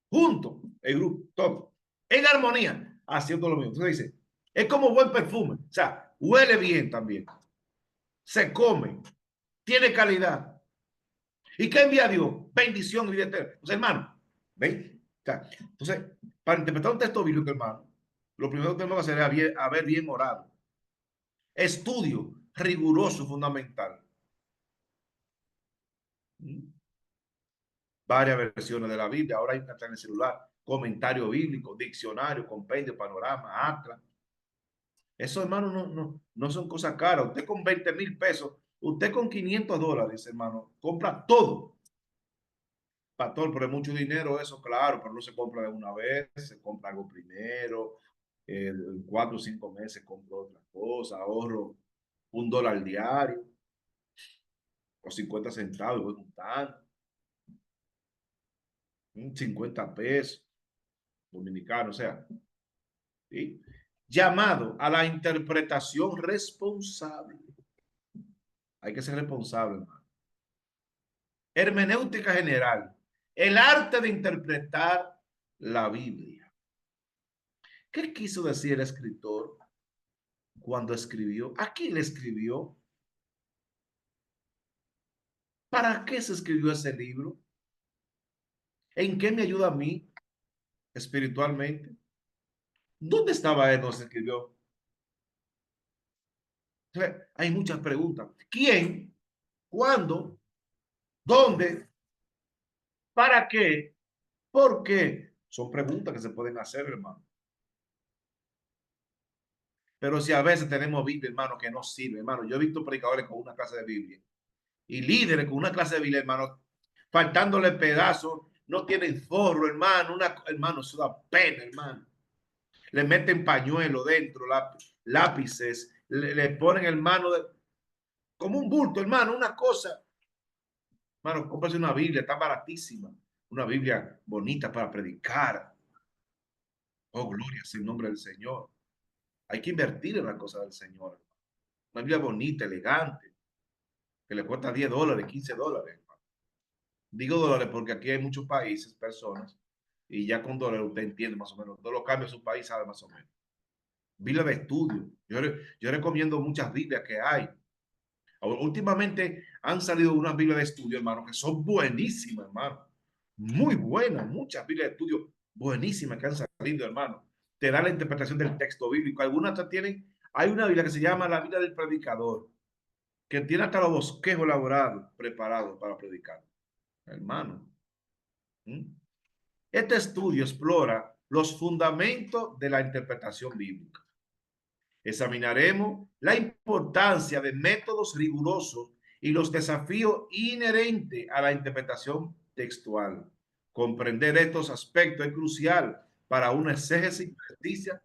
juntos, el grupo, todo, en armonía, haciendo lo mismo. Entonces dice, es como buen perfume, o sea, huele bien también, se come, tiene calidad. ¿Y qué envía Dios? Bendición y vida eterna. Entonces, hermano, ¿ven? O sea, entonces, para interpretar un texto bíblico, hermano, lo primero que tenemos que hacer es haber bien orado. Estudio riguroso, fundamental. Varias versiones de la Biblia. Ahora hay una en el celular, comentario bíblico, diccionario, compendio, panorama, atlas. Eso, hermano, no son cosas caras. Usted con 20,000 pesos, usted con $500, hermano, compra todo. Pastor, pero es mucho dinero eso, claro, pero no se compra de una vez, se compra algo primero, en 4 o 5 meses compro otra cosa, ahorro $1 diario, o 50 centavos, voy juntando, 50 pesos dominicanos, o sea, ¿sí? Llamado a la interpretación responsable. Hay que ser responsable, hermano. Hermenéutica general, el arte de interpretar la Biblia. ¿Qué quiso decir el escritor cuando escribió? ¿A quién le escribió? ¿Para qué se escribió ese libro? ¿En qué me ayuda a mí espiritualmente? ¿Dónde estaba él cuando se escribió? Hay muchas preguntas. ¿Quién? ¿Cuándo? ¿Dónde? ¿Para qué? ¿Por qué? Son preguntas que se pueden hacer, hermano. Pero si a veces tenemos Biblia, hermano, que no sirve, hermano. Yo he visto predicadores con una clase de Biblia y líderes con una clase de Biblia, hermano, faltándole pedazos, no tienen forro, hermano. Hermano, eso da pena, hermano. Le meten pañuelo dentro, lápices, le ponen, hermano, como un bulto, hermano, una cosa. Hermano, cómprase una Biblia, está baratísima. Una Biblia bonita para predicar. Oh, gloria sea el nombre del Señor. Hay que invertir en la cosa del Señor. Una Biblia bonita, elegante, que le cuesta $10, $15. Digo dólares porque aquí hay muchos países, personas, y ya con dólares usted entiende más o menos. Todos los cambios de su país sabe más o menos. Biblia de estudio. Yo recomiendo muchas Biblias que hay. Últimamente han salido unas Biblias de estudio, hermano, que son buenísimas, hermano. Muy buenas, muchas Biblias de estudio buenísimas que han salido, hermano. Te da la interpretación del texto bíblico. Algunas tienen, hay una Biblia que se llama la Biblia del Predicador, que tiene hasta los bosquejos elaborados, preparados para predicar. Hermano. Este estudio explora los fundamentos de la interpretación bíblica. Examinaremos la importancia de métodos rigurosos y los desafíos inherentes a la interpretación textual. Comprender estos aspectos es crucial para una exégesis precisa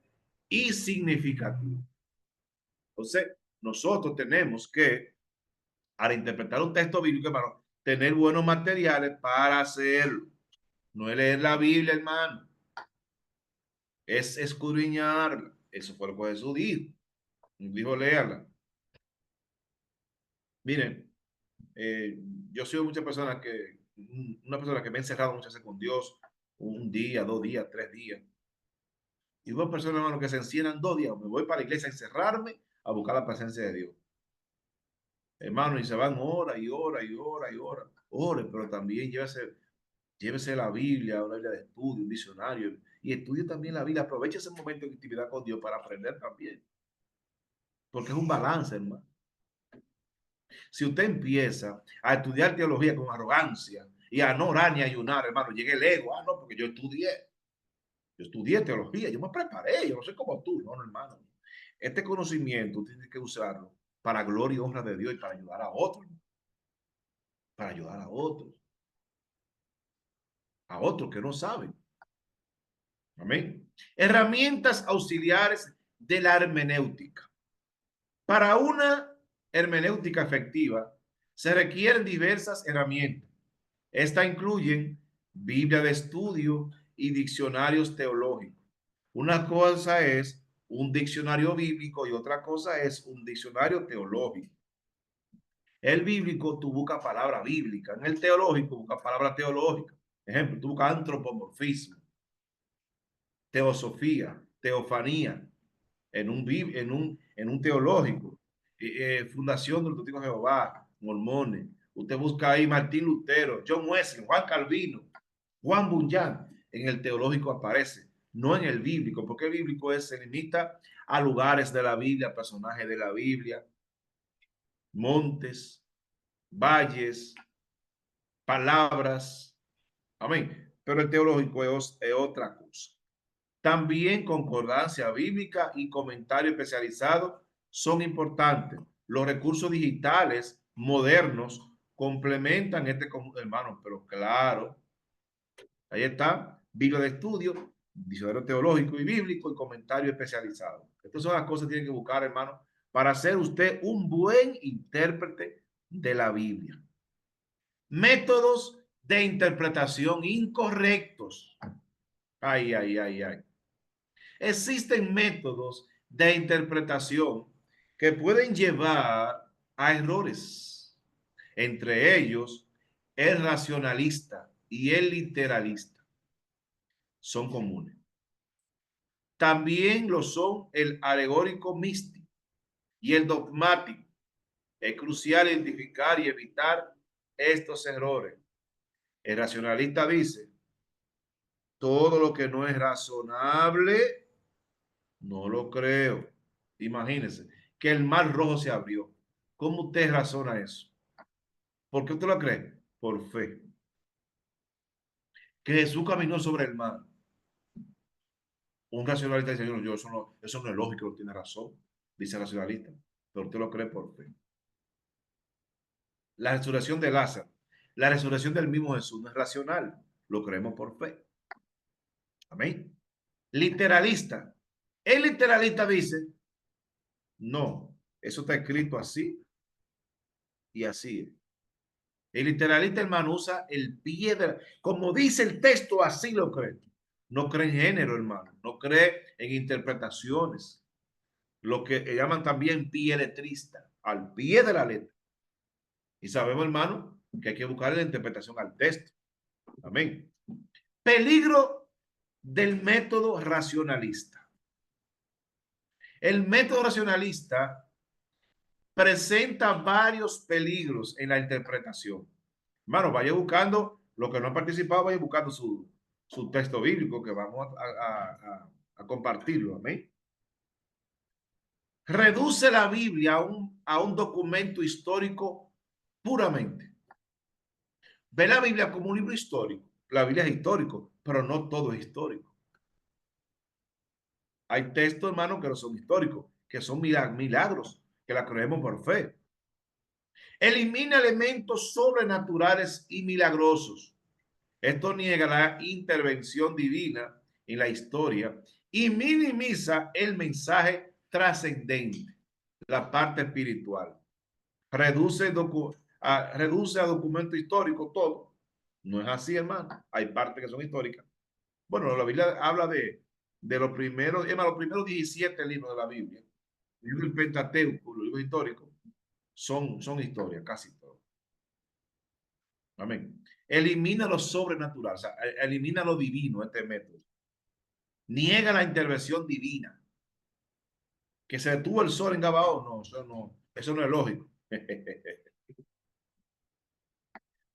y significativa. Entonces, nosotros tenemos que, al interpretar un texto bíblico, hermano, tener buenos materiales para hacerlo. No es leer la Biblia, hermano. Es escudriñarla. Eso fue lo que Jesús dijo. Dijo, léala. Miren, eh, yo soy una persona que me ha encerrado muchas veces con Dios, un día, 2 días, 3 días. Y hubo personas, hermano, que se encierran 2 días. Me voy para la iglesia a encerrarme a buscar la presencia de Dios. Hermano, y se van hora y hora y hora y hora. Ore, pero también llévese la Biblia, una Biblia de estudio, un diccionario, y estudie también la Biblia. Aproveche ese momento de intimidad con Dios para aprender también. Porque es un balance, hermano. Si usted empieza a estudiar teología con arrogancia y a no orar ni ayunar, hermano, llegue el ego. Ah, no, porque yo estudié. Yo estudié teología, yo me preparé, yo no soy como tú, no, hermano. Este conocimiento tienes que usarlo para gloria y honra de Dios y para ayudar a otros, para ayudar a otros que no saben. Amén. Herramientas auxiliares de la hermenéutica. Para una hermenéutica efectiva se requieren diversas herramientas. Estas incluyen Biblia de estudio y diccionarios teológicos. Una cosa es un diccionario bíblico y otra cosa es un diccionario teológico. El bíblico, tú buscas palabra bíblica. En el teológico, buscas palabra teológica. Ejemplo, tú buscas antropomorfismo, teosofía, teofanía, en un teológico, Fundación de los Testigos de Jehová, mormones. Usted busca ahí Martín Lutero, John Wesley, Juan Calvino, Juan Bunyan. En el teológico aparece, no en el bíblico, porque el bíblico se limita a lugares de la Biblia, personajes de la Biblia, montes, valles, palabras. Amén. Pero el teológico es otra cosa. También concordancia bíblica y comentario especializado son importantes. Los recursos digitales modernos complementan este, hermano, pero claro, ahí está, Biblia de estudio, diccionario teológico y bíblico y comentario especializado. Estas son las cosas que tienen que buscar, hermano, para ser usted un buen intérprete de la Biblia. Métodos de interpretación incorrectos. Ay, ay, ay, ay. Existen métodos de interpretación que pueden llevar a errores. Entre ellos, el racionalista y el literalista son comunes. También lo son el alegórico místico y el dogmático. Es crucial identificar y evitar estos errores. El racionalista dice, todo lo que no es razonable, no lo creo. Imagínense que el mar rojo se abrió. ¿Cómo usted razona eso? ¿Por qué usted lo cree? Por fe. Que Jesús caminó sobre el mar. Un racionalista dice, yo eso no es lógico, no tiene razón, dice el racionalista, pero usted lo cree por fe. La resurrección de Lázaro, la resurrección del mismo Jesús no es racional, lo creemos por fe. Amén. Literalista. El literalista dice, no, eso está escrito así y así. El literalista, hermano, usa el pie de como dice el texto, así lo cree. No cree en género, hermano. No cree en interpretaciones. Lo que llaman también pie letrista, al pie de la letra. Y sabemos, hermano, que hay que buscar la interpretación al texto. Amén. Peligro del método racionalista. El método racionalista presenta varios peligros en la interpretación. Hermano, vaya buscando, lo que no ha participado, vaya buscando su texto bíblico que vamos a compartirlo. Amén. Reduce la Biblia a un documento histórico puramente. Ve la Biblia como un libro histórico. La Biblia es histórico, pero no todo es histórico. Hay textos, hermano, que no son históricos, que son milagros, que la creemos por fe. Elimina elementos sobrenaturales y milagrosos. Esto niega la intervención divina en la historia y minimiza el mensaje trascendente, la parte espiritual. Reduce a documento histórico todo. No es así, hermano. Hay partes que son históricas. Bueno, la Biblia habla de los primeros, los primeros 17 libros de la Biblia. El libro del Pentateuco, los libros históricos, son historias, casi todos. Amén. Elimina lo sobrenatural, o sea, elimina lo divino, este método. Niega la intervención divina. Que se detuvo el sol en Gabaón, eso no es lógico.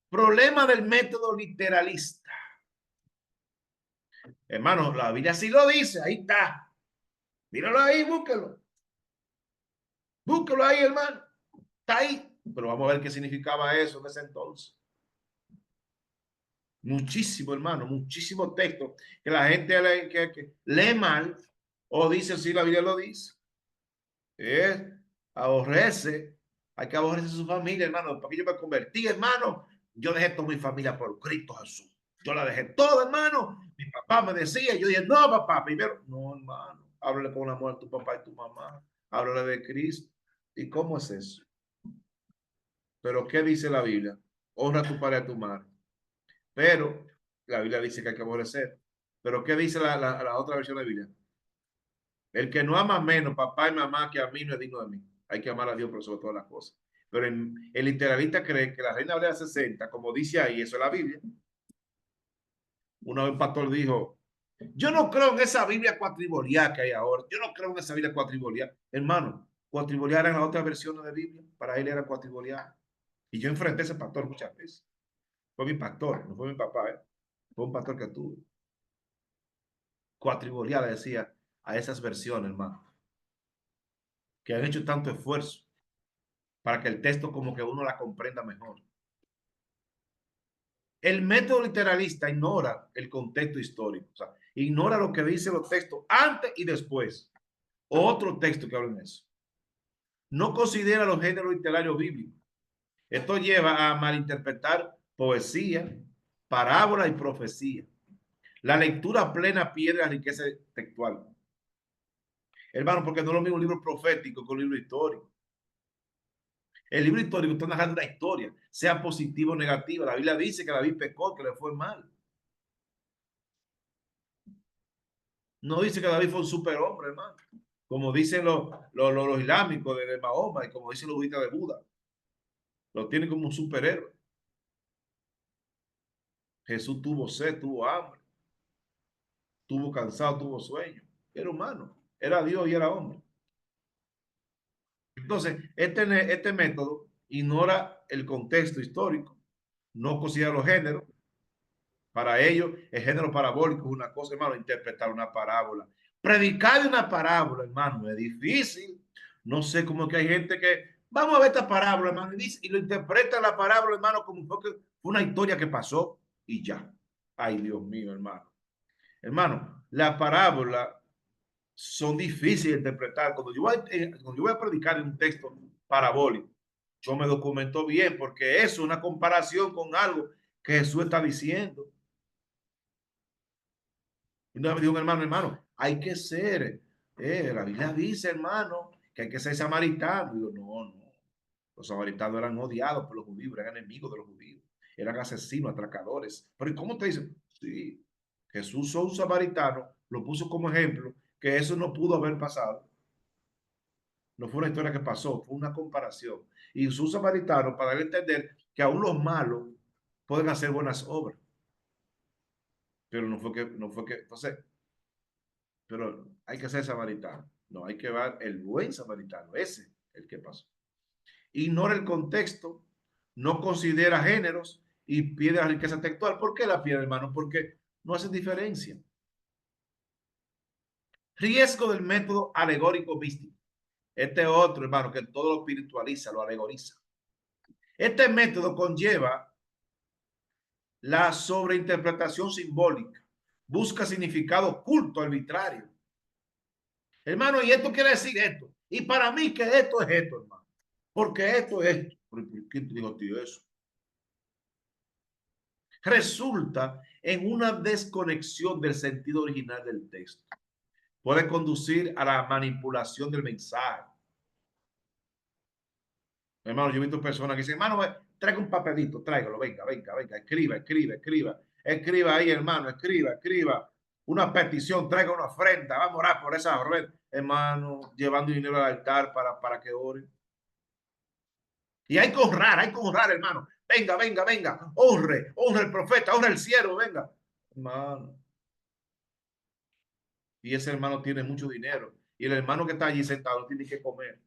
Problema del método literalista. Hermano, la Biblia sí lo dice, ahí está. Míralo ahí, búsquelo. Búsquelo ahí, hermano. Está ahí. Pero vamos a ver qué significaba eso en ese entonces. Muchísimo, hermano, muchísimo texto que la gente que lee mal o dice si la Biblia lo dice. Es aborrece, hay que aborrecer su familia, hermano. Porque yo me convertí, hermano. Yo dejé toda mi familia por Cristo Jesús. Yo la dejé toda, hermano. Mi papá me decía, yo dije, no, papá, primero, no, hermano, háblale con la mujer de tu papá y tu mamá, háblale de Cristo. ¿Y cómo es eso? Pero ¿qué dice la Biblia? Honra a tu padre y a tu madre. Pero la Biblia dice que hay que aborrecer. Pero ¿qué dice la otra versión de la Biblia? El que no ama menos papá y mamá que a mí no es digno de mí. Hay que amar a Dios por sobre todas las cosas. Pero el literalista cree que la Reina Valera 60, como dice ahí, eso es la Biblia. Una vez un pastor dijo, yo no creo en esa Biblia cuatribolial que hay ahora. Yo no creo en esa Biblia cuatribolial. Hermano, cuatribolial eran las otras versiones de Biblia. Para él era cuatribolial. Y yo enfrenté a ese pastor muchas veces. Fue mi pastor, no fue mi papá. Fue un pastor que tuve. Cuatribolial le decía a esas versiones, hermano, que han hecho tanto esfuerzo para que el texto como que uno la comprenda mejor. El método literalista ignora el contexto histórico, o sea, ignora lo que dicen los textos antes y después. Otro texto que habla de eso. No considera los géneros literarios bíblicos. Esto lleva a malinterpretar poesía, parábola y profecía. La lectura plena pierde la riqueza textual. Hermano, porque no es lo mismo un libro profético que un libro histórico. El libro histórico está narrando una historia, sea positiva o negativa. La Biblia dice que David pecó, que le fue mal. No dice que David fue un superhombre, hermano. Como dicen los islámicos de Mahoma y como dicen los budistas de Buda. Lo tienen como un superhéroe. Jesús tuvo sed, tuvo hambre, tuvo cansado, tuvo sueño. Era humano, era Dios y era hombre. Entonces, este método ignora el contexto histórico, no considera los géneros. Para ellos, el género parabólico es una cosa, hermano, interpretar una parábola. Predicar de una parábola, hermano, es difícil. No sé cómo que hay gente que, vamos a ver esta parábola, hermano, y lo interpreta la parábola, hermano, como fue una historia que pasó y ya. Ay, Dios mío, hermano. Hermano, la parábola son difíciles de interpretar. Cuando yo voy a predicar en un texto parabólico, yo me documento bien porque eso es una comparación con algo que Jesús está diciendo. Y no me dijo un hermano, hay que ser, la Biblia dice, hermano, que hay que ser samaritano. Y yo, no, los samaritanos eran odiados por los judíos, eran enemigos de los judíos, eran asesinos, atracadores. Pero ¿cómo te dicen? Sí, Jesús fue un samaritano, lo puso como ejemplo, que eso no pudo haber pasado. No fue una historia que pasó, fue una comparación. Y usó un samaritano para darle a entender que aún los malos pueden hacer buenas obras. Pero entonces, pero hay que ser samaritano. No, hay que ver el buen samaritano, ese el que pasó. Ignora el contexto, no considera géneros y pierde la riqueza textual. ¿Por qué la pierde, hermano? Porque no hace diferencia. Riesgo del método alegórico místico. Este otro, hermano, que todo lo espiritualiza, lo alegoriza. Este método conlleva la sobreinterpretación simbólica. Busca significado oculto, arbitrario. Hermano, y esto quiere decir esto. Y para mí que esto es esto, hermano. Porque esto es esto. ¿Por qué te digo, tío, eso? Resulta en una desconexión del sentido original del texto. Puede conducir a la manipulación del mensaje. Hermano, yo he visto personas que dicen, hermano, traiga un papelito, tráigalo, venga, escriba ahí, hermano, escriba una petición, traiga una ofrenda, vamos a orar por esa ofrenda, hermano, llevando dinero al altar para que oren. Y hay que honrar, hermano. Venga, honre el profeta, honre el siervo, venga. Hermano. Y ese hermano tiene mucho dinero. Y el hermano que está allí sentado tiene que comer.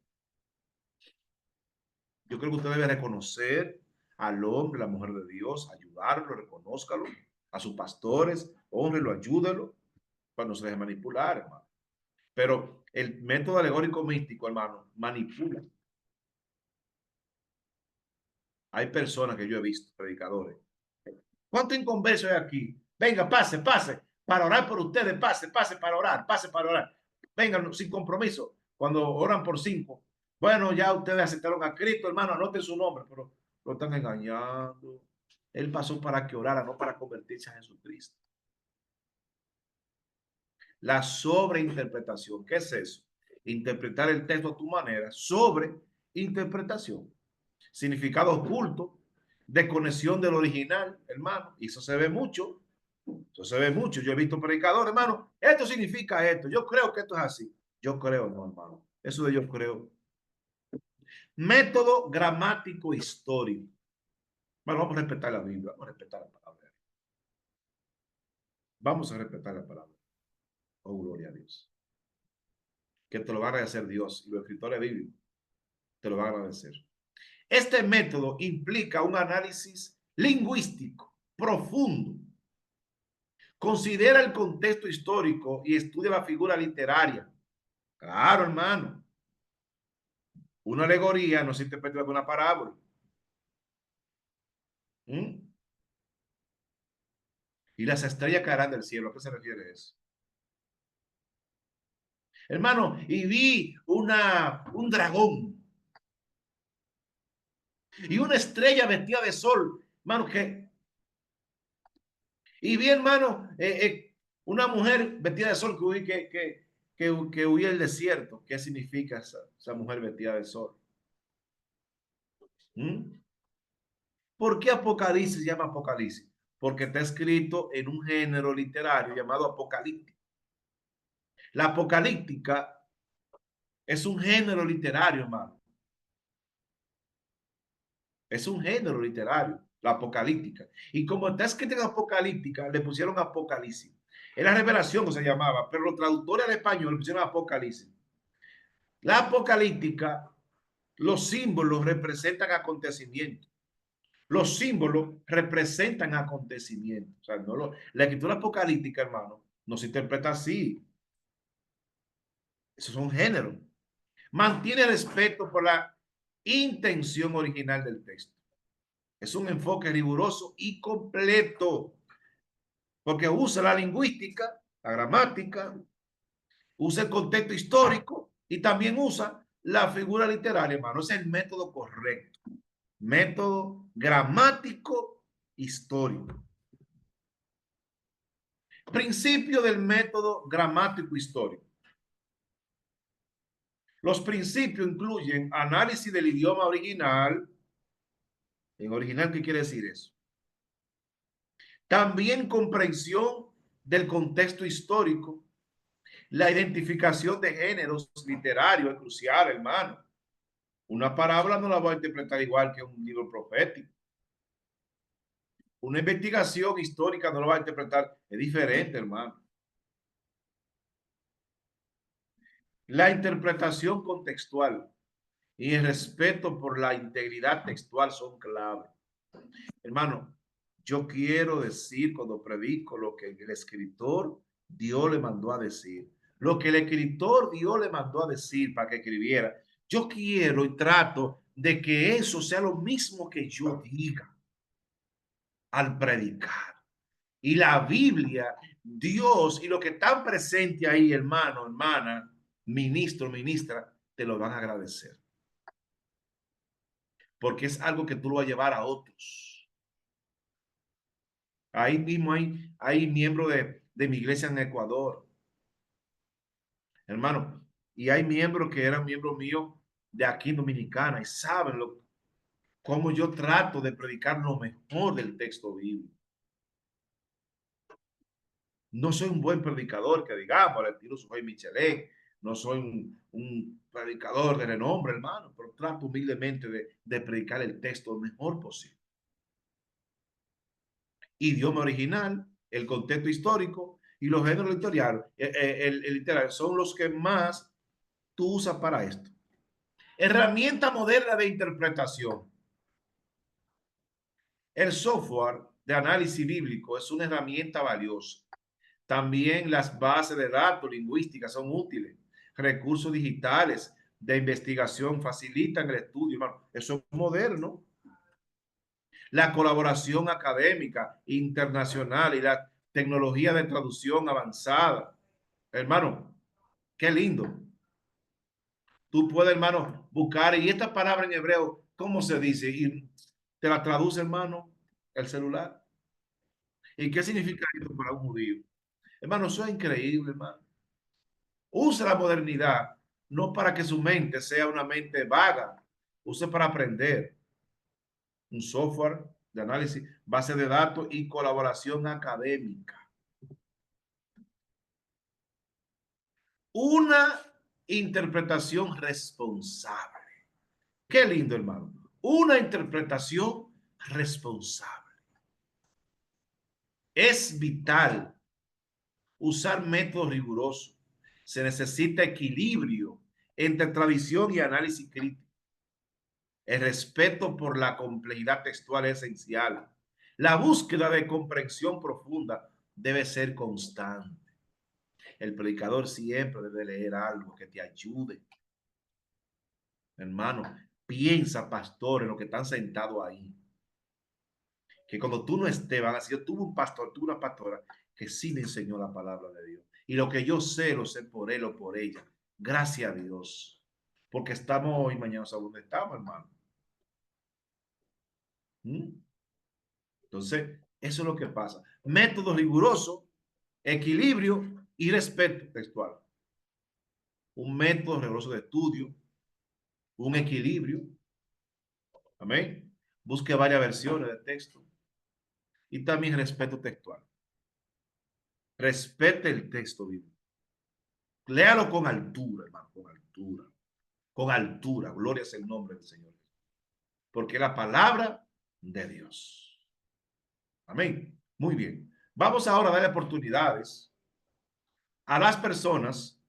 Yo creo que usted debe reconocer al hombre, la mujer de Dios, ayudarlo, reconózcalo, a sus pastores, honrelo, ayúdelo, para no se deje manipular, hermano. Pero el método alegórico místico, hermano, manipula. Hay personas que yo he visto, predicadores, ¿Cuántos inconversos hay aquí? Venga, pase, pase, para orar por ustedes, pase, pase para orar, pase para orar. Vengan sin compromiso. Cuando oran por 5, bueno, ya ustedes aceptaron a Cristo, hermano, anoten su nombre, pero lo están engañando. Él pasó para que orara, no para convertirse a Jesucristo. La sobreinterpretación, ¿qué es eso? Interpretar el texto a tu manera, sobreinterpretación. Significado oculto, desconexión del original, hermano, y eso se ve mucho. Eso se ve mucho. Yo he visto predicadores, hermano, esto significa esto. Yo creo que esto es así. Yo creo, no, hermano. Eso de yo creo. Método gramático histórico. Bueno, vamos a respetar la Biblia, vamos a respetar la palabra. Vamos a respetar la palabra. Oh, gloria a Dios. Que te lo va a agradecer Dios y los escritores bíblicos te lo van a agradecer. Este método implica un análisis lingüístico profundo. Considera el contexto histórico y estudia la figura literaria. Claro, hermano. Una alegoría no se interpreta como una parábola. ¿Mm? Y las estrellas caerán del cielo. ¿A qué se refiere eso? Hermano, y vi un dragón y una estrella vestida de sol. Hermano, y vi, hermano, una mujer vestida de sol que huía del desierto. ¿Qué significa esa mujer vestida de sol? ¿Mm? ¿Por qué Apocalipsis se llama Apocalipsis? Porque está escrito en un género literario llamado apocalíptico. La apocalíptica es un género literario, hermano. Es un género literario, la apocalíptica. Y como está escrito en apocalíptica, le pusieron Apocalipsis. Era revelación que se llamaba, pero los traductores al español le pusieron Apocalipsis. La apocalíptica, los símbolos representan acontecimientos. Los símbolos representan acontecimientos. O sea, la escritura apocalíptica, hermano, no se interpreta así. Esos son géneros. Mantiene respeto por la intención original del texto. Es un enfoque riguroso y completo, porque usa la lingüística, la gramática, usa el contexto histórico y también usa la figura literaria, hermano. Ese es el método correcto. Método gramático histórico. Principio del método gramático histórico. Los principios incluyen análisis del idioma original. ¿En original qué quiere decir eso? También comprensión del contexto histórico. La identificación de géneros literarios es crucial, hermano. Una parábola no la voy a interpretar igual que un libro profético. Una investigación histórica no lo va a interpretar, es diferente, hermano. La interpretación contextual y el respeto por la integridad textual son clave. Hermano, yo quiero decir cuando predico lo que el escritor Dios le mandó a decir. Lo que el escritor Dios le mandó a decir para que escribiera. Yo quiero y trato de que eso sea lo mismo que yo diga al predicar. Y la Biblia, Dios y lo que están presente ahí, hermano, hermana, ministro, ministra, te lo van a agradecer. Porque es algo que tú lo vas a llevar a otros. Ahí mismo hay miembros de mi iglesia en Ecuador, hermano, y hay miembros que eran miembros míos de aquí en Dominicana y saben cómo yo trato de predicar lo mejor del texto bíblico. No soy un buen predicador, que digamos, al estilo soy Michelin, no soy un predicador de renombre, hermano, pero trato humildemente de predicar el texto lo mejor posible. Idioma original, el contexto histórico y los géneros literarios, el literario son los que más tú usas para esto. Herramienta moderna de interpretación. El software de análisis bíblico es una herramienta valiosa. También las bases de datos lingüísticas son útiles. Recursos digitales de investigación facilitan el estudio, hermano. Eso es moderno. la colaboración académica internacional y la tecnología de traducción avanzada. Hermano, qué lindo. Tú puedes, hermano, buscar, y esta palabra en hebreo, ¿cómo se dice? Y te la traduce, hermano, el celular. ¿Y qué significa esto para un judío? Hermano, eso es increíble, hermano. Usa la modernidad, no para que su mente sea una mente vaga, use para aprender. Un software de análisis, base de datos y colaboración académica. Una interpretación responsable. Qué lindo, hermano. Una interpretación responsable. Es vital usar métodos rigurosos. Se necesita equilibrio entre tradición y análisis crítico. El respeto por la complejidad textual es esencial. La búsqueda de comprensión profunda debe ser constante. El predicador siempre debe leer algo que te ayude. Hermano, piensa, pastor, en lo que están sentados ahí. Que cuando tú no estés, van a decir, yo tuve un pastor, tuve una pastora que sí me enseñó la palabra de Dios. Y lo que yo sé, lo sé por él o por ella. Gracias a Dios. Porque estamos hoy, mañana, ¿sabes dónde estamos, hermano? Entonces, eso es lo que pasa. Método riguroso, equilibrio y respeto textual. Un método riguroso de estudio, un equilibrio. Amén. Busque varias versiones de texto. Y también respeto textual. Respete el texto bíblico. Léalo con altura, hermano, con altura. Con altura. Gloria es el nombre del Señor. Porque es la palabra de Dios. Amén. Muy bien. Vamos ahora a darle oportunidades a las personas.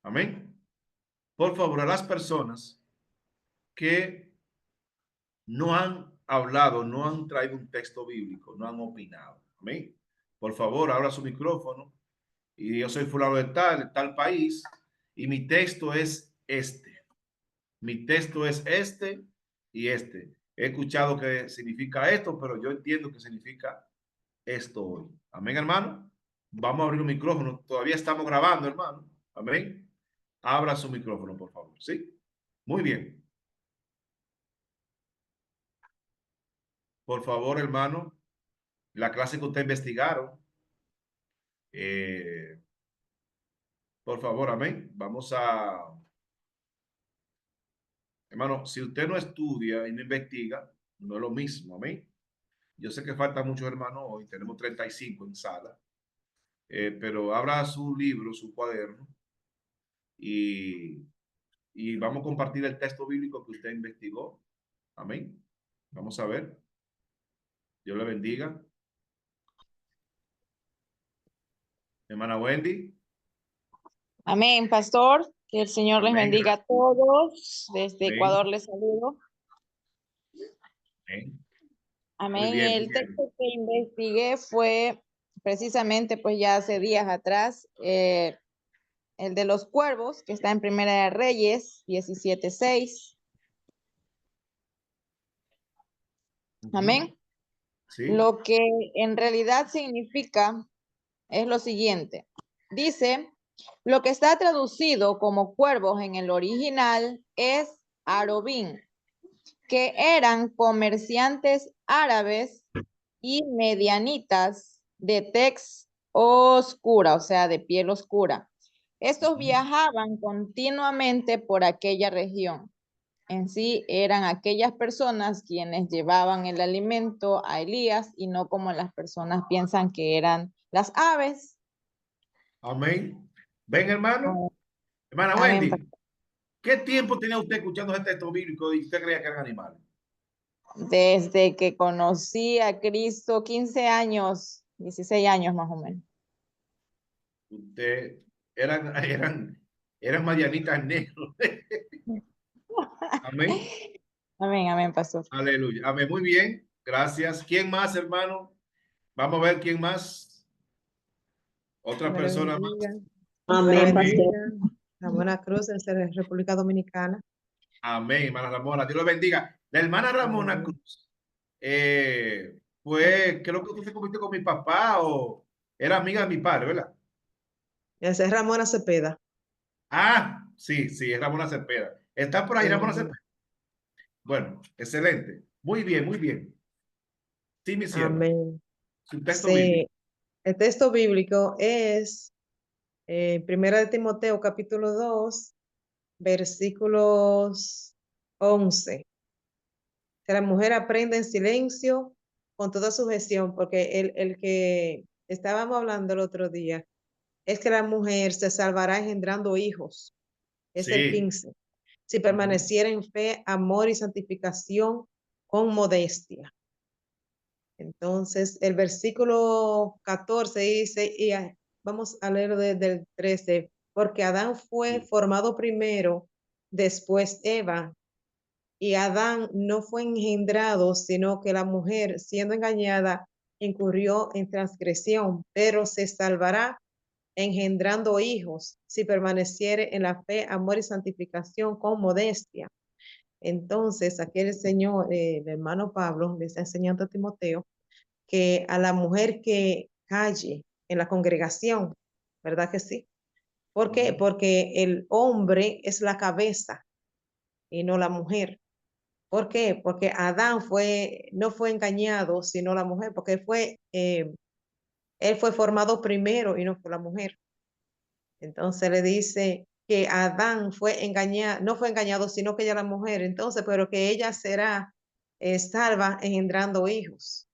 Amén. Por favor, a las personas que no han hablado, no han traído un texto bíblico, no han opinado. Amén. Por favor, abra su micrófono. Y yo soy fulano de tal país, y mi texto es este. Mi texto es este y este. He escuchado que significa esto, pero yo entiendo que significa esto hoy. Amén, hermano. Vamos a abrir un micrófono. Todavía estamos grabando, hermano. Amén. Abra su micrófono, por favor. ¿Sí? Muy bien. Por favor, hermano, la clase que usted investigaron. Por favor, amén. Vamos a, hermano, si usted no estudia y no investiga, no es lo mismo, amén. Yo sé que faltan muchos hermanos hoy, tenemos 35 en sala, pero abra su libro, su cuaderno, y, y vamos a compartir el texto bíblico que usted investigó. Amén. Vamos a ver. Dios le bendiga. Hermana Wendy. Amén, pastor. Que el Señor les Amén. bendiga a todos. Desde Amén. Ecuador les saludo. Amén. Muy Amén. bien, muy El bien. texto que investigué fue precisamente, pues ya hace días atrás, el de los cuervos, que está en Primera de Reyes 17:6. Amén. Sí. Lo que en realidad significa es lo siguiente. Dice, lo que está traducido como cuervos en el original es arobín, que eran comerciantes árabes y medianitas de tez oscura, o sea, de piel oscura. Estos viajaban continuamente por aquella región. En sí eran aquellas personas quienes llevaban el alimento a Elías y no como las personas piensan que eran las aves. Amén. Ven, hermano. Hermana Amén. Wendy, ¿qué tiempo tenía usted escuchando este texto bíblico y usted creía que eran animales? Desde que conocí a Cristo, 15 años, 16 años más o menos. Usted eran marianitas negros. Amén. Amén, amén, pastor. Aleluya. Amén. Muy bien. Gracias. ¿Quién más, hermano? Vamos a ver quién más. Otra persona más. Amén, Amén. pastor. Ramona Cruz, en República Dominicana. Amén, hermana Ramona. Dios lo bendiga. La hermana Ramona Amén. Cruz pues creo que tú se convirtió con mi papá o era amiga de mi padre, ¿verdad? Esa es Ramona Cepeda. Ah, sí, sí, es Ramona Cepeda. ¿Está por ahí Ramona Ujú. Cepeda? Bueno, excelente. Muy bien, muy bien. Sí, mi sierva. Amén. Su texto Sí, bíblico. el texto bíblico es Primera de Timoteo, capítulo 2, versículos 11. Que la mujer aprenda en silencio con toda sujeción, porque el que estábamos hablando el otro día es que la mujer se salvará engendrando hijos. Es el Sí. 15. Si Ujú. permaneciera en fe, amor y santificación con modestia. Entonces, el versículo 14 dice, vamos a leer desde el 13, porque Adán fue Sí. formado primero, después Eva, y Adán no fue engendrado, sino que la mujer, siendo engañada, incurrió en transgresión, pero se salvará engendrando hijos, si permaneciere en la fe, amor y santificación con modestia. Entonces, aquí el Señor, el hermano Pablo, le está enseñando a Timoteo que a la mujer que calle en la congregación, ¿verdad que sí? ¿Por qué? Ujú. Porque el hombre es la cabeza y no la mujer. ¿Por qué? Porque Adán no fue engañado, sino la mujer, porque él fue formado primero y no fue la mujer. Entonces le dice que Adán no fue engañado, sino que ella la mujer. Entonces, pero que ella será salva engendrando hijos.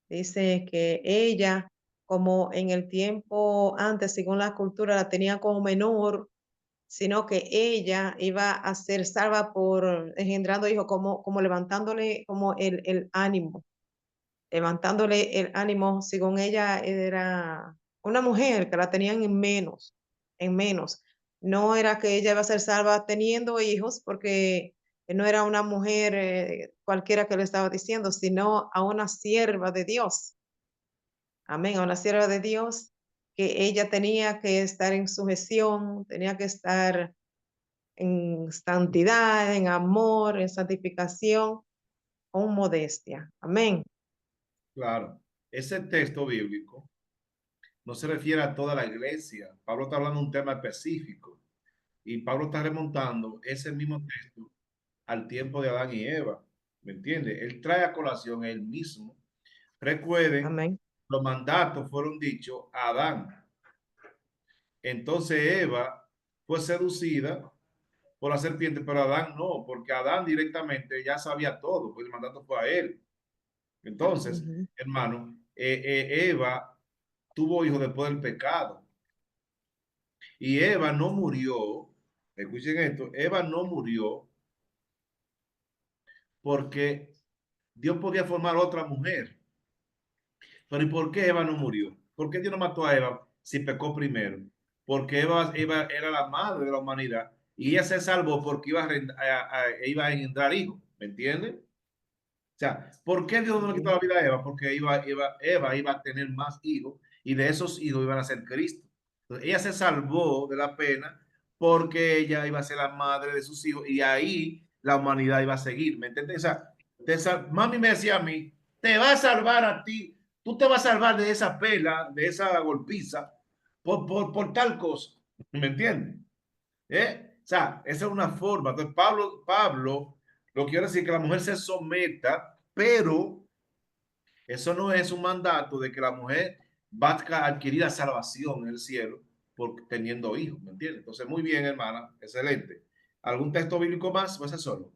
Dice que ella, como en el tiempo antes, según la cultura, la tenía como menor, sino que ella iba a ser salva por engendrando hijos, como levantándole como el ánimo, levantándole el ánimo, según ella era una mujer que la tenían en menos. No era que ella iba a ser salva teniendo hijos, porque no era una mujer cualquiera que le estaba diciendo, sino a una sierva de Dios. Amén, a una sierva de Dios, que ella tenía que estar en sujeción, tenía que estar en santidad, en amor, en santificación, con modestia. Amén. Claro. Ese texto bíblico no se refiere a toda la iglesia. Pablo está hablando de un tema específico y Pablo está remontando ese mismo texto al tiempo de Adán y Eva. ¿Me entiende? Él trae a colación él mismo. Recuerden, Amén. los mandatos fueron dichos a Adán. Entonces Eva fue seducida por la serpiente, pero Adán no, porque Adán directamente ya sabía todo, pues el mandato fue a él. Entonces, Ujú. hermano, Eva tuvo hijos después del pecado y Eva no murió. Escuchen esto, Eva no murió porque Dios podía formar otra mujer. Pero ¿y por qué Eva no murió? ¿Por qué Dios no mató a Eva si pecó primero? Porque Eva era la madre de la humanidad y ella se salvó porque iba a engendrar hijos. ¿Me entienden? O sea, ¿por qué Dios no le quitó Amén. la vida a Eva? Porque Eva iba a tener más hijos y de esos hijos iban a ser Cristo. Entonces, ella se salvó de la pena porque ella iba a ser la madre de sus hijos y ahí la humanidad iba a seguir. ¿Me entiendes? O sea, mami me decía a mí, te va a salvar a ti, tú te vas a salvar de esa pela, de esa golpiza, por tal cosa. ¿Me entiendes? O sea, esa es una forma. Entonces, Pablo lo quiere decir que la mujer se someta, pero eso no es un mandato de que la mujer va a adquirir la salvación en el cielo por teniendo hijos, ¿me entiendes? Entonces, muy bien, hermana, excelente. ¿Algún texto bíblico más o ese solo?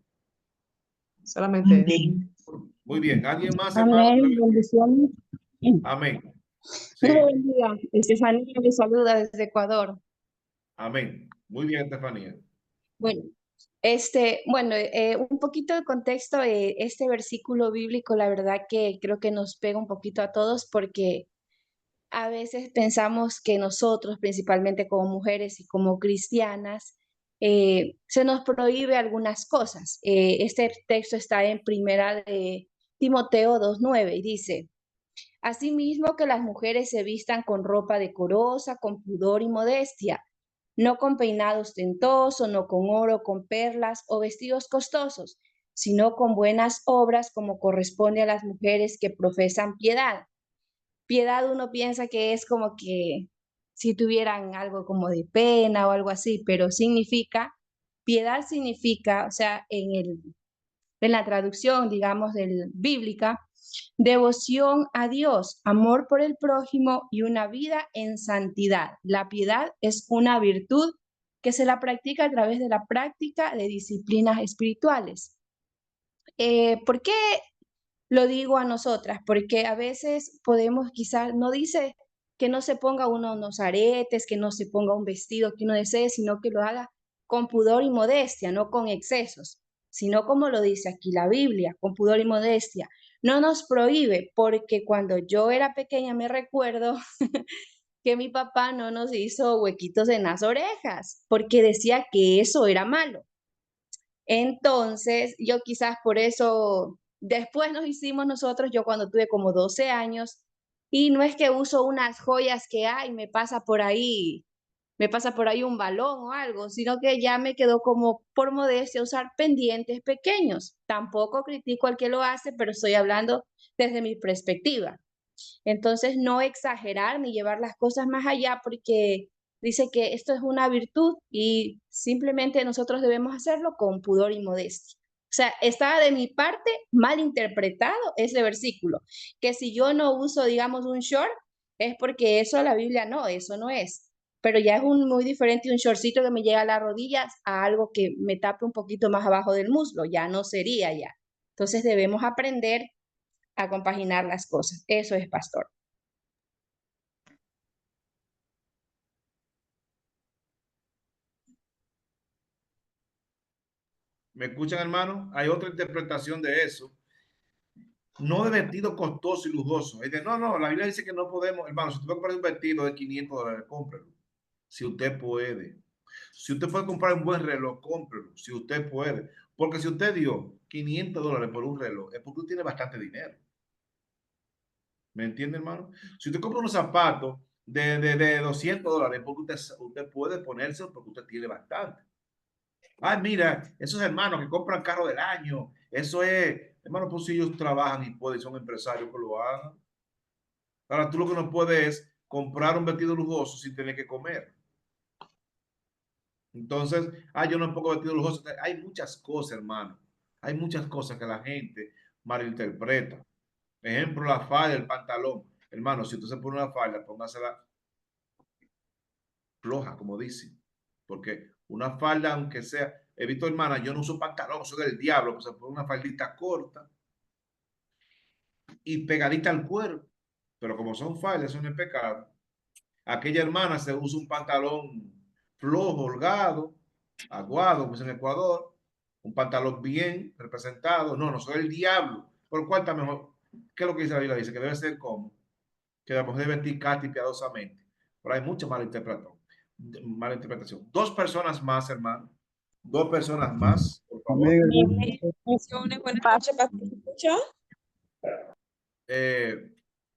Solamente eso. Muy bien. ¿Alguien más, hermano? Amén, bendiciones. Dios Amén. le Sí, bendiga. Estefanía le saluda desde Ecuador. amén. Muy bien, Estefanía. Bueno, un poquito de contexto, este versículo bíblico, la verdad que creo que nos pega un poquito a todos porque a veces pensamos que nosotros, principalmente como mujeres y como cristianas, se nos prohíbe algunas cosas. Este texto está en Primera de Timoteo 2:9 y dice: Asimismo, que las mujeres se vistan con ropa decorosa, con pudor y modestia, no con peinado ostentoso, no con oro, con perlas o vestidos costosos, sino con buenas obras como corresponde a las mujeres que profesan piedad. Piedad uno piensa que es como que si tuvieran algo como de pena o algo así, pero piedad significa, o sea, en la traducción, digamos, del bíblica, devoción a Dios, amor por el prójimo y una vida en santidad. La piedad es una virtud que se la practica a través de la práctica de disciplinas espirituales. ¿Por qué lo digo a nosotras? Porque a veces podemos quizás, no dice que no se ponga uno unos aretes, que no se ponga un vestido que uno desee, sino que lo haga con pudor y modestia, no con excesos, sino como lo dice aquí la Biblia, con pudor y modestia. No nos prohíbe, porque cuando yo era pequeña me recuerdo que mi papá no nos hizo huequitos en las orejas, porque decía que eso era malo. Entonces, yo quizás por eso, después nos hicimos nosotros, yo cuando tuve como 12 años, y no es que uso unas joyas que hay, me pasa por ahí un balón o algo, sino que ya me quedó como por modestia usar pendientes pequeños. Tampoco critico al que lo hace, pero estoy hablando desde mi perspectiva. Entonces, no exagerar ni llevar las cosas más allá porque dice que esto es una virtud y simplemente nosotros debemos hacerlo con pudor y modestia. O sea, está de mi parte mal interpretado ese versículo, que si yo no uso, digamos, un short, es porque eso la Biblia no, eso no es. Pero ya es muy diferente un shortcito que me llega a las rodillas a algo que me tape un poquito más abajo del muslo, ya no sería ya. Entonces debemos aprender a compaginar las cosas. Eso es, pastor. ¿Me escuchan, hermano? Hay otra interpretación de eso. No de vestido costoso y lujoso. Es de, no, la Biblia dice que no podemos, hermano, si usted va a comprar un vestido de $500, cómprelo. Si usted puede. Si usted puede comprar un buen reloj, cómprelo. Si usted puede. Porque si usted dio $500 por un reloj, es porque usted tiene bastante dinero. ¿Me entiende, hermano? Si usted compra unos zapatos de $200, porque usted puede ponerse porque usted tiene bastante. Ay, mira, esos hermanos que compran carro del año, eso es, hermano, pues si ellos trabajan y pueden, son empresarios que lo hagan. Ahora, tú lo que no puedes es comprar un vestido lujoso sin tener que comer. Entonces, yo no pongo vestido lujoso. Hay muchas cosas, hermano. Hay muchas cosas que la gente malinterpreta. Ejemplo, la falda, el pantalón. Hermano, si usted se pone una falda, póngasela floja, como dicen. Porque una falda, aunque sea, he visto, hermana, yo no uso pantalón, soy del diablo, pues se pone una faldita corta y pegadita al cuerpo. Pero como son faldas, eso no es pecado. Aquella hermana se usa un pantalón flojo, holgado, aguado, pues en Ecuador, un pantalón bien representado. No, no soy el diablo. ¿Por cuál está mejor? ¿Qué es lo que dice la Biblia? Dice que debe ser como que la mujer debe vestir casta y piadosamente. Pero hay mucha mala interpretación. Dos personas más, hermano. Dos personas más, por favor. Buenas noches, pastor. ¿Me escucha?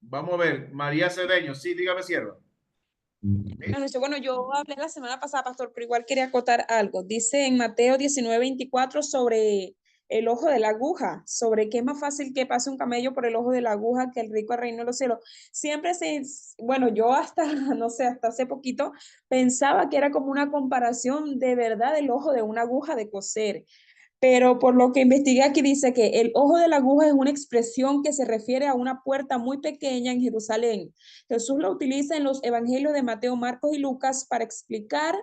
Vamos a ver, María Cedeño, sí, dígame, sierva. Buenas noches. Bueno, yo hablé la semana pasada, pastor, pero igual quería acotar algo. Dice en Mateo 19:24 sobre el ojo de la aguja, sobre qué es más fácil que pase un camello por el ojo de la aguja que el rico al reino de los cielos. Siempre bueno, yo hasta, no sé, hasta hace poquito pensaba que era como una comparación de verdad del ojo de una aguja de coser. Pero por lo que investigué aquí dice que el ojo de la aguja es una expresión que se refiere a una puerta muy pequeña en Jerusalén. Jesús lo utiliza en los evangelios de Mateo, Marcos y Lucas para explicar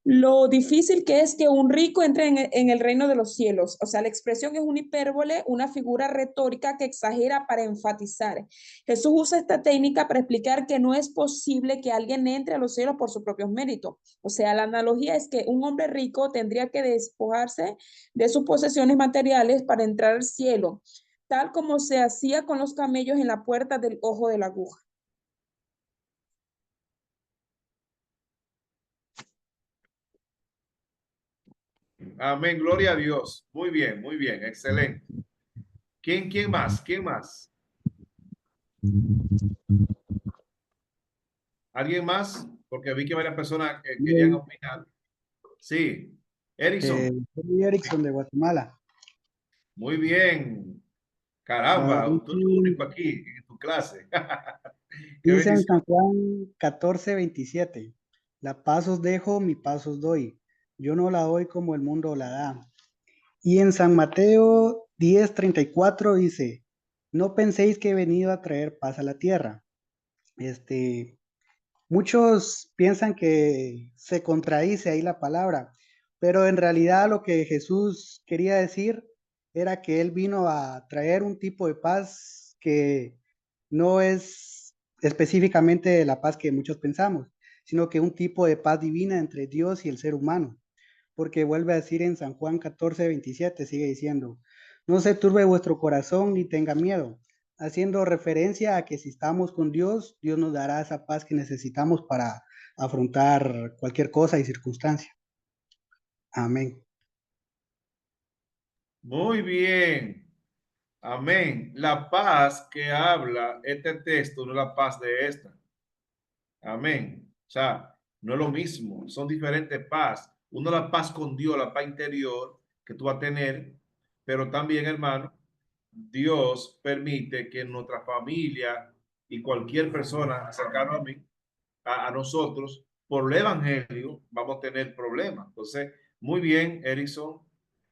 lo difícil que es que un rico entre en el reino de los cielos. O sea, la expresión es una hipérbole, una figura retórica que exagera para enfatizar. Jesús usa esta técnica para explicar que no es posible que alguien entre a los cielos por sus propios méritos. O sea, la analogía es que un hombre rico tendría que despojarse de sus posesiones materiales para entrar al cielo, tal como se hacía con los camellos en la puerta del ojo de la aguja. Amén, gloria a Dios. Muy bien, excelente. ¿Quién más? ¿Quién más? ¿Alguien más? Porque vi que varias personas querían opinar. Sí, Erickson. Soy Erickson de Guatemala. Muy bien. Ah, Caramba, tú eres el dice único aquí en tu clase. Qué dice en bendición. San Juan 14:27, la paz os dejo, mi paz os doy. Yo no la doy como el mundo la da. Y en San Mateo 10:34 dice, no penséis que he venido a traer paz a la tierra. Este, muchos piensan que se contradice ahí la palabra, pero en realidad lo que Jesús quería decir era que él vino a traer un tipo de paz que no es específicamente la paz que muchos pensamos, sino que un tipo de paz divina entre Dios y el ser humano, porque vuelve a decir en San Juan 14:27, sigue diciendo, no se turbe vuestro corazón ni tenga miedo, haciendo referencia a que si estamos con Dios, Dios nos dará esa paz que necesitamos para afrontar cualquier cosa y circunstancia. Amén. Muy bien. Amén. La paz que habla este texto no es la paz de esta. Amén. O sea, no es lo mismo, son diferentes paz. Uno la paz con Dios, la paz interior que tú vas a tener, pero también, hermano, Dios permite que nuestra familia y cualquier persona cercana a mí, a nosotros, por el evangelio, vamos a tener problemas. Entonces, muy bien, Erickson.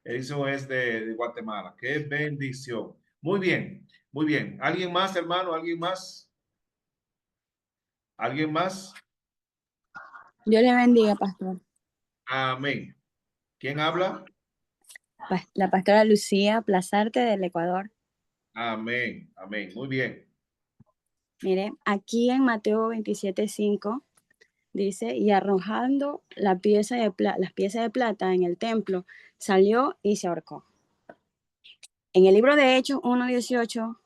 Erickson es de Guatemala. Qué bendición. Muy bien, muy bien. ¿Alguien más, hermano? ¿Alguien más? ¿Alguien más? Dios le bendiga, pastor. Amén. ¿Quién habla? La pastora Lucía Plazarte del Ecuador. Amén. Amén. Muy bien. Mire, aquí en Mateo 27:5 dice, y arrojando las piezas de plata en el templo, salió y se ahorcó. En el libro de Hechos 1:18,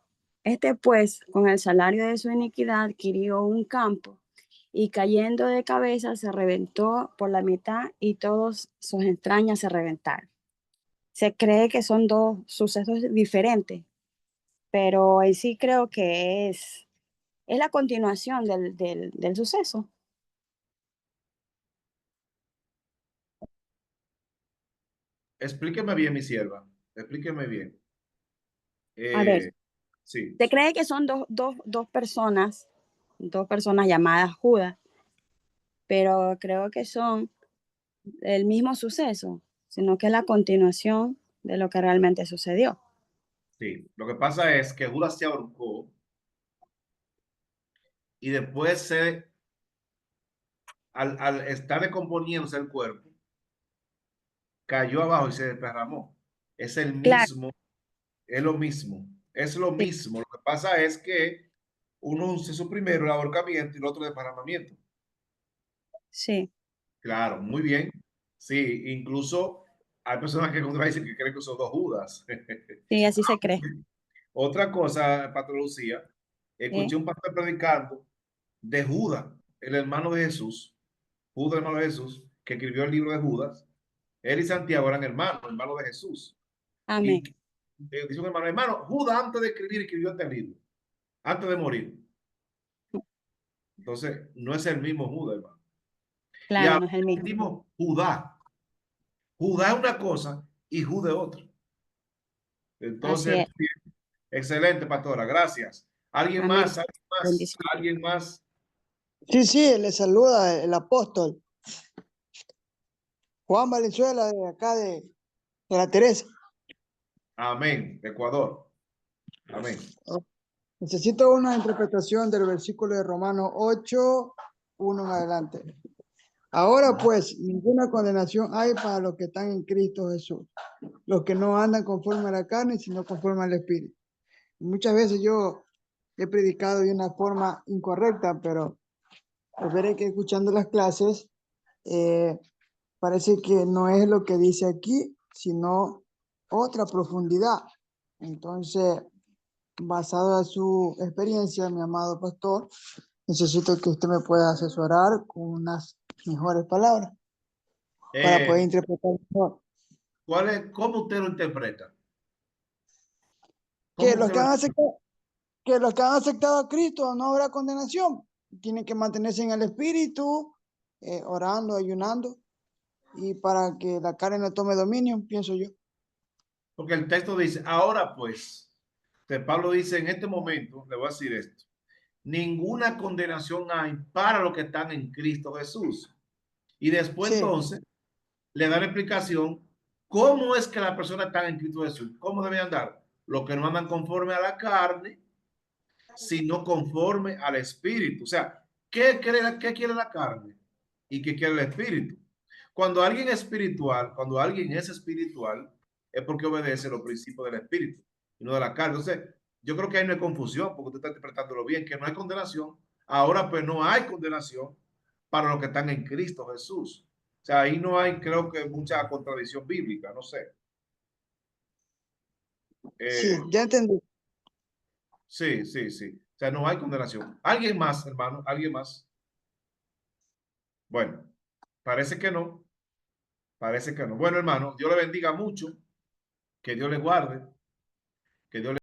este pues, con el salario de su iniquidad, adquirió un campo y cayendo de cabeza se reventó por la mitad y todas sus entrañas se reventaron. Se cree que son dos sucesos diferentes, pero en sí creo que es la continuación del suceso. Explíqueme bien, mi sierva. Explíqueme bien. A ver, Sí, se cree que son dos personas llamadas Judas, pero creo que son el mismo suceso, sino que es la continuación de lo que realmente sucedió. sí. Lo que pasa es que Judas se ahorcó y después al estar descomponiéndose el cuerpo, cayó abajo y se desparramó. Es el Claro, mismo, es lo mismo, es lo sí, mismo. Lo que pasa es que uno suceso primero el ahorcamiento y el otro el desparramamiento. sí, Claro, muy bien. Sí, incluso hay personas que contradicen que creen que son dos Judas. sí, así se cree. Otra cosa, Pastor Lucía, ¿Sí? escuché un pastor predicando de Judas, el hermano de Jesús, Judas, hermano de Jesús, que escribió el libro de Judas. Él y Santiago eran hermano de Jesús. Y Amén. dice un hermano, Judas antes de escribir escribió este libro, antes de morir. Entonces, no es el mismo Judas, hermano. Y Claro, ahora no es el mismo. decimos Judá. Judá es una cosa y Judá es otra. Así Entonces, es. bien, excelente, pastora, gracias. ¿Alguien Amén. más? ¿Alguien más? Bendición. ¿Alguien más? Sí, sí, le saluda el apóstol Juan Valenzuela de acá de la Teresa. Amén. Ecuador. Amén. Necesito una interpretación del versículo de Romanos 8, 1 en adelante. Ahora pues, ninguna condenación hay para los que están en Cristo Jesús, los que no andan conforme a la carne, sino conforme al Espíritu. Muchas veces yo he predicado de una forma incorrecta, pero veré que escuchando las clases, parece que no es lo que dice aquí, sino otra profundidad. Entonces, basado en su experiencia, mi amado pastor, necesito que usted me pueda asesorar con unas mejores palabras para poder Eh, interpretar mejor. ¿Cómo usted lo interpreta? Que ¿Cómo los usted que lo han aceptado, que los que han aceptado a Cristo no habrá condenación. Tienen que mantenerse en el Espíritu, orando, ayunando, y para que la carne no tome dominio, pienso yo. Porque el texto dice, ahora pues, Pablo dice en este momento, le voy a decir esto, ninguna condenación hay para los que están en Cristo Jesús. Y después Sí. entonces le da la explicación cómo es que las personas están en Cristo Jesús, cómo deben andar, los que no andan conforme a la carne, sino conforme al Espíritu. O sea, ¿qué quiere la carne? ¿Y qué quiere el Espíritu? Cuando alguien es espiritual, es porque obedece los principios del Espíritu y no de la carne. Entonces, yo creo que hay una confusión, porque usted está interpretándolo bien, que no hay condenación. Ahora, pues no hay condenación para los que están en Cristo Jesús. O sea, ahí no hay, creo que, mucha contradicción bíblica, no sé. Sí, ya entendí. Sí, sí, sí. O sea, no hay condenación. ¿Alguien más, hermano? ¿Alguien más? Bueno, parece que no. Parece que no. Bueno, hermano, Dios le bendiga mucho. Que Dios le guarde. Que Dios le